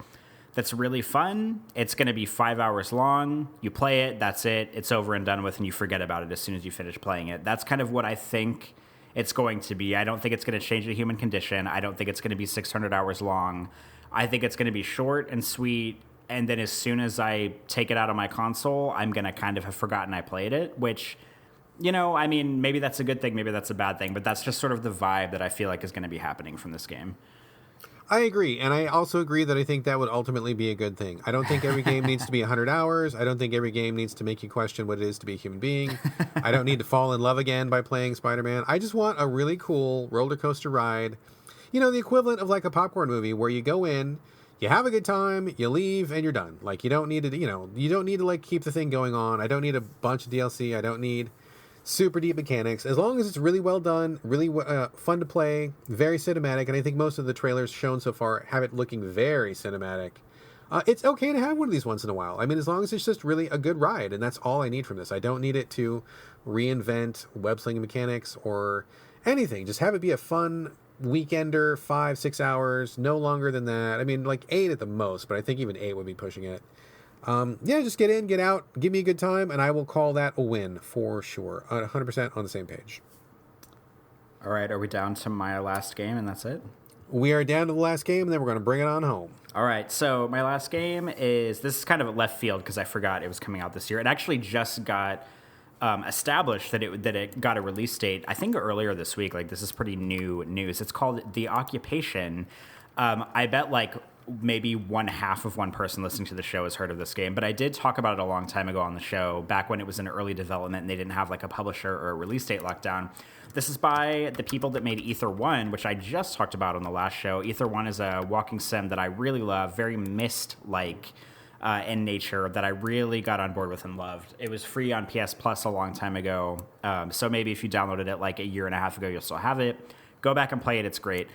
that's really fun. It's going to be 5 hours long. You play it, that's it. It's over and done with, and you forget about it as soon as you finish playing it. That's kind of what I think it's going to be. I don't think it's going to change the human condition. I don't think it's going to be 600 hours long. I think it's going to be short and sweet, and then as soon as I take it out of my console, I'm going to kind of have forgotten I played it, which, you know, I mean, maybe that's a good thing, maybe that's a bad thing, but that's just sort of the vibe that I feel like is going to be happening from this game. I agree, and I also agree that I think that would ultimately be a good thing. I don't think every game needs to be 100 hours. I don't think every game needs to make you question what it is to be a human being. I don't need to fall in love again by playing Spider-Man. I just want a really cool roller coaster ride. You know, the equivalent of like a popcorn movie where you go in, you have a good time, you leave, and you're done. Like, you don't need to, you don't need to like keep the thing going on. I don't need a bunch of DLC. I don't need super deep mechanics. As long as it's really well done, really fun to play, very cinematic, and I think most of the trailers shown so far have it looking very cinematic. It's okay to have one of these once in a while. I mean, as long as it's just really a good ride, and that's all I need from this. I don't need it to reinvent web slinging mechanics or anything. Just have it be a fun weekender, 5-6 hours, no longer than that. I mean, like 8 at the most, but I think even 8 would be pushing it. Yeah, just get in, get out, give me a good time, and I will call that a win for sure. 100% on the same page. All right, are we down to my last game, and that's it? We are down to the last game, and then we're going to bring it on home. All right, so my last game this is kind of a left field because I forgot it was coming out this year. It actually just got established that it got a release date, I think earlier this week. Like, this is pretty new news. It's called The Occupation. I bet like maybe one half of one person listening to the show has heard of this game, but I did talk about it a long time ago on the show, back when it was in early development and they didn't have like a publisher or a release date locked down. This is by the people that made Ether 1, which I just talked about on the last show. Ether 1 is a walking sim that I really love, very Myst-like in nature, that I really got on board with and loved. It was free on PS Plus a long time ago, so maybe if you downloaded it like a year and a half ago, you'll still have it. Go back and play it, it's great.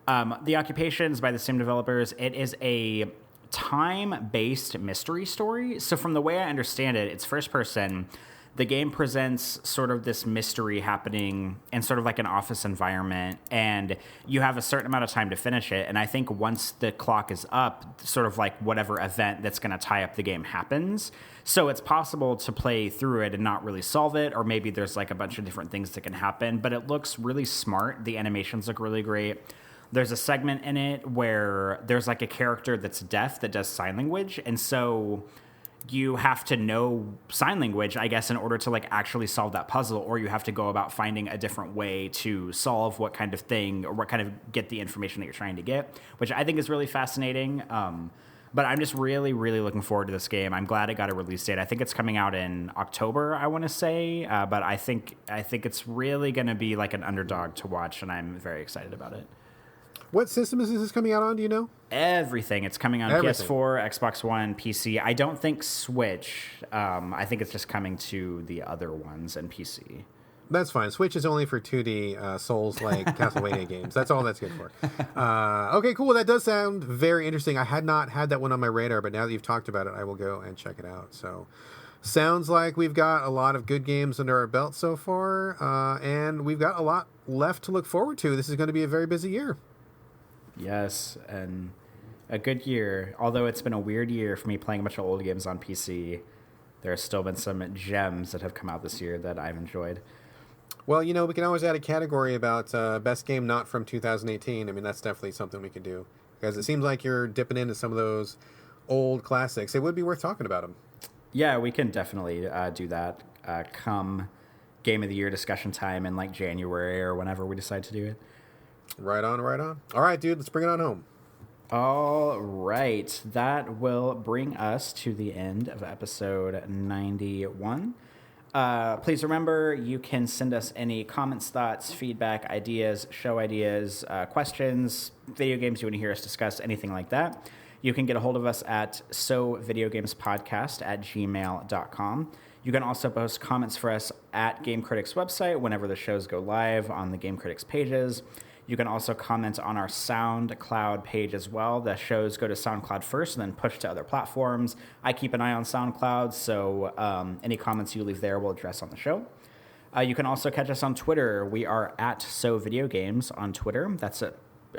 The Occupation is by the same developers. It is a time-based mystery story. So from the way I understand it, it's first person. The game presents sort of this mystery happening in sort of like an office environment, and you have a certain amount of time to finish it. And I think once the clock is up, sort of like whatever event that's going to tie up the game happens. So it's possible to play through it and not really solve it, or maybe there's like a bunch of different things that can happen. But it looks really smart. The animations look really great. There's a segment in it where there's like a character that's deaf that does sign language, and so you have to know sign language, I guess, in order to like actually solve that puzzle, or you have to go about finding a different way to solve what kind of thing or what kind of get the information that you're trying to get, which I think is really fascinating. But I'm just really, really looking forward to this game. I'm glad it got a release date. I think it's coming out in October, I want to say, but I think it's really going to be like an underdog to watch, and I'm very excited about it. What system is this coming out on, do you know? Everything. It's coming on Everything. PS4, Xbox One, PC. I don't think Switch. I think it's just coming to the other ones and PC. That's fine. Switch is only for 2D Souls-like Castlevania games. That's all that's good for. Okay, cool. That does sound very interesting. I had not had that one on my radar, but now that you've talked about it, I will go and check it out. So, sounds like we've got a lot of good games under our belt so far, and we've got a lot left to look forward to. This is going to be a very busy year. Yes, and a good year. Although it's been a weird year for me playing a bunch of old games on PC. there's still been some gems that have come out this year that I've enjoyed. Well, we can always add a category about best game not from 2018. I mean, that's definitely something we could do. Because it seems like you're dipping into some of those old classics. It would be worth talking about them. Yeah, we can definitely do that come Game of the Year discussion time in like January or whenever we decide to do it. Right on, right on. All right, dude, let's bring it on home. All right. That will bring us to the end of episode 91. Please remember, you can send us any comments, thoughts, feedback, ideas, show ideas, questions, video games you want to hear us discuss, anything like that. You can get a hold of us at sovideogamespodcast@gmail.com. You can also post comments for us at Game Critics website whenever the shows go live on the Game Critics pages. You can also comment on our SoundCloud page as well. The shows go to SoundCloud first and then push to other platforms. I keep an eye on SoundCloud, so any comments you leave there we'll address on the show. You can also catch us on Twitter. We are at SoVideoGames on Twitter. That's a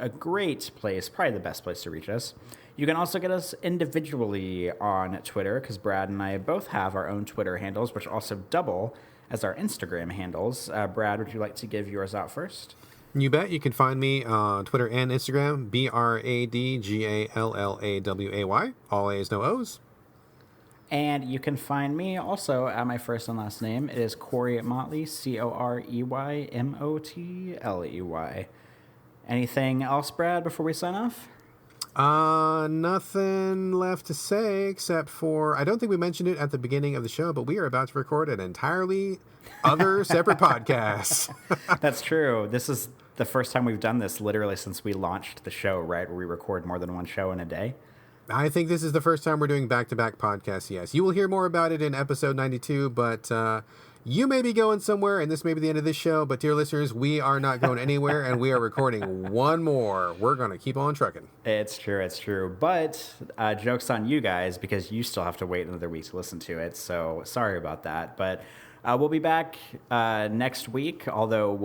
great place, probably the best place to reach us. You can also get us individually on Twitter, because Brad and I both have our own Twitter handles, which also double as our Instagram handles. Brad, would you like to give yours out first? You bet. You can find me on Twitter and Instagram, BradGallaway, all A's, no O's. And you can find me also at my first and last name. It is Corey Motley, CoreyMotley. Anything else, Brad, before we sign off? Nothing left to say except for, I don't think we mentioned it at the beginning of the show, but we are about to record an entirely other separate podcast. That's true. This is the first time we've done this literally since we launched the show, right? Where we record more than one show in a day. I think this is the first time we're doing back-to-back podcasts, yes. You will hear more about it in episode 92, but you may be going somewhere, and this may be the end of this show, but dear listeners, we are not going anywhere, and we are recording one more. We're going to keep on trucking. It's true. But joke's on you guys, because you still have to wait another week to listen to it, so sorry about that. But we'll be back next week, although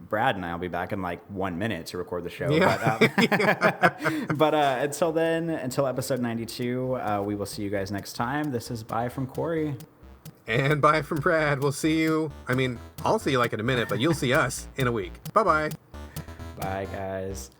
Brad and I will be back in like 1 minute to record the show. Yeah. But until then, until episode 92, we will see you guys next time. This is bye from Corey. And bye from Brad. We'll see you. I mean, I'll see you like in a minute, but you'll see us in a week. Bye-bye. Bye, guys.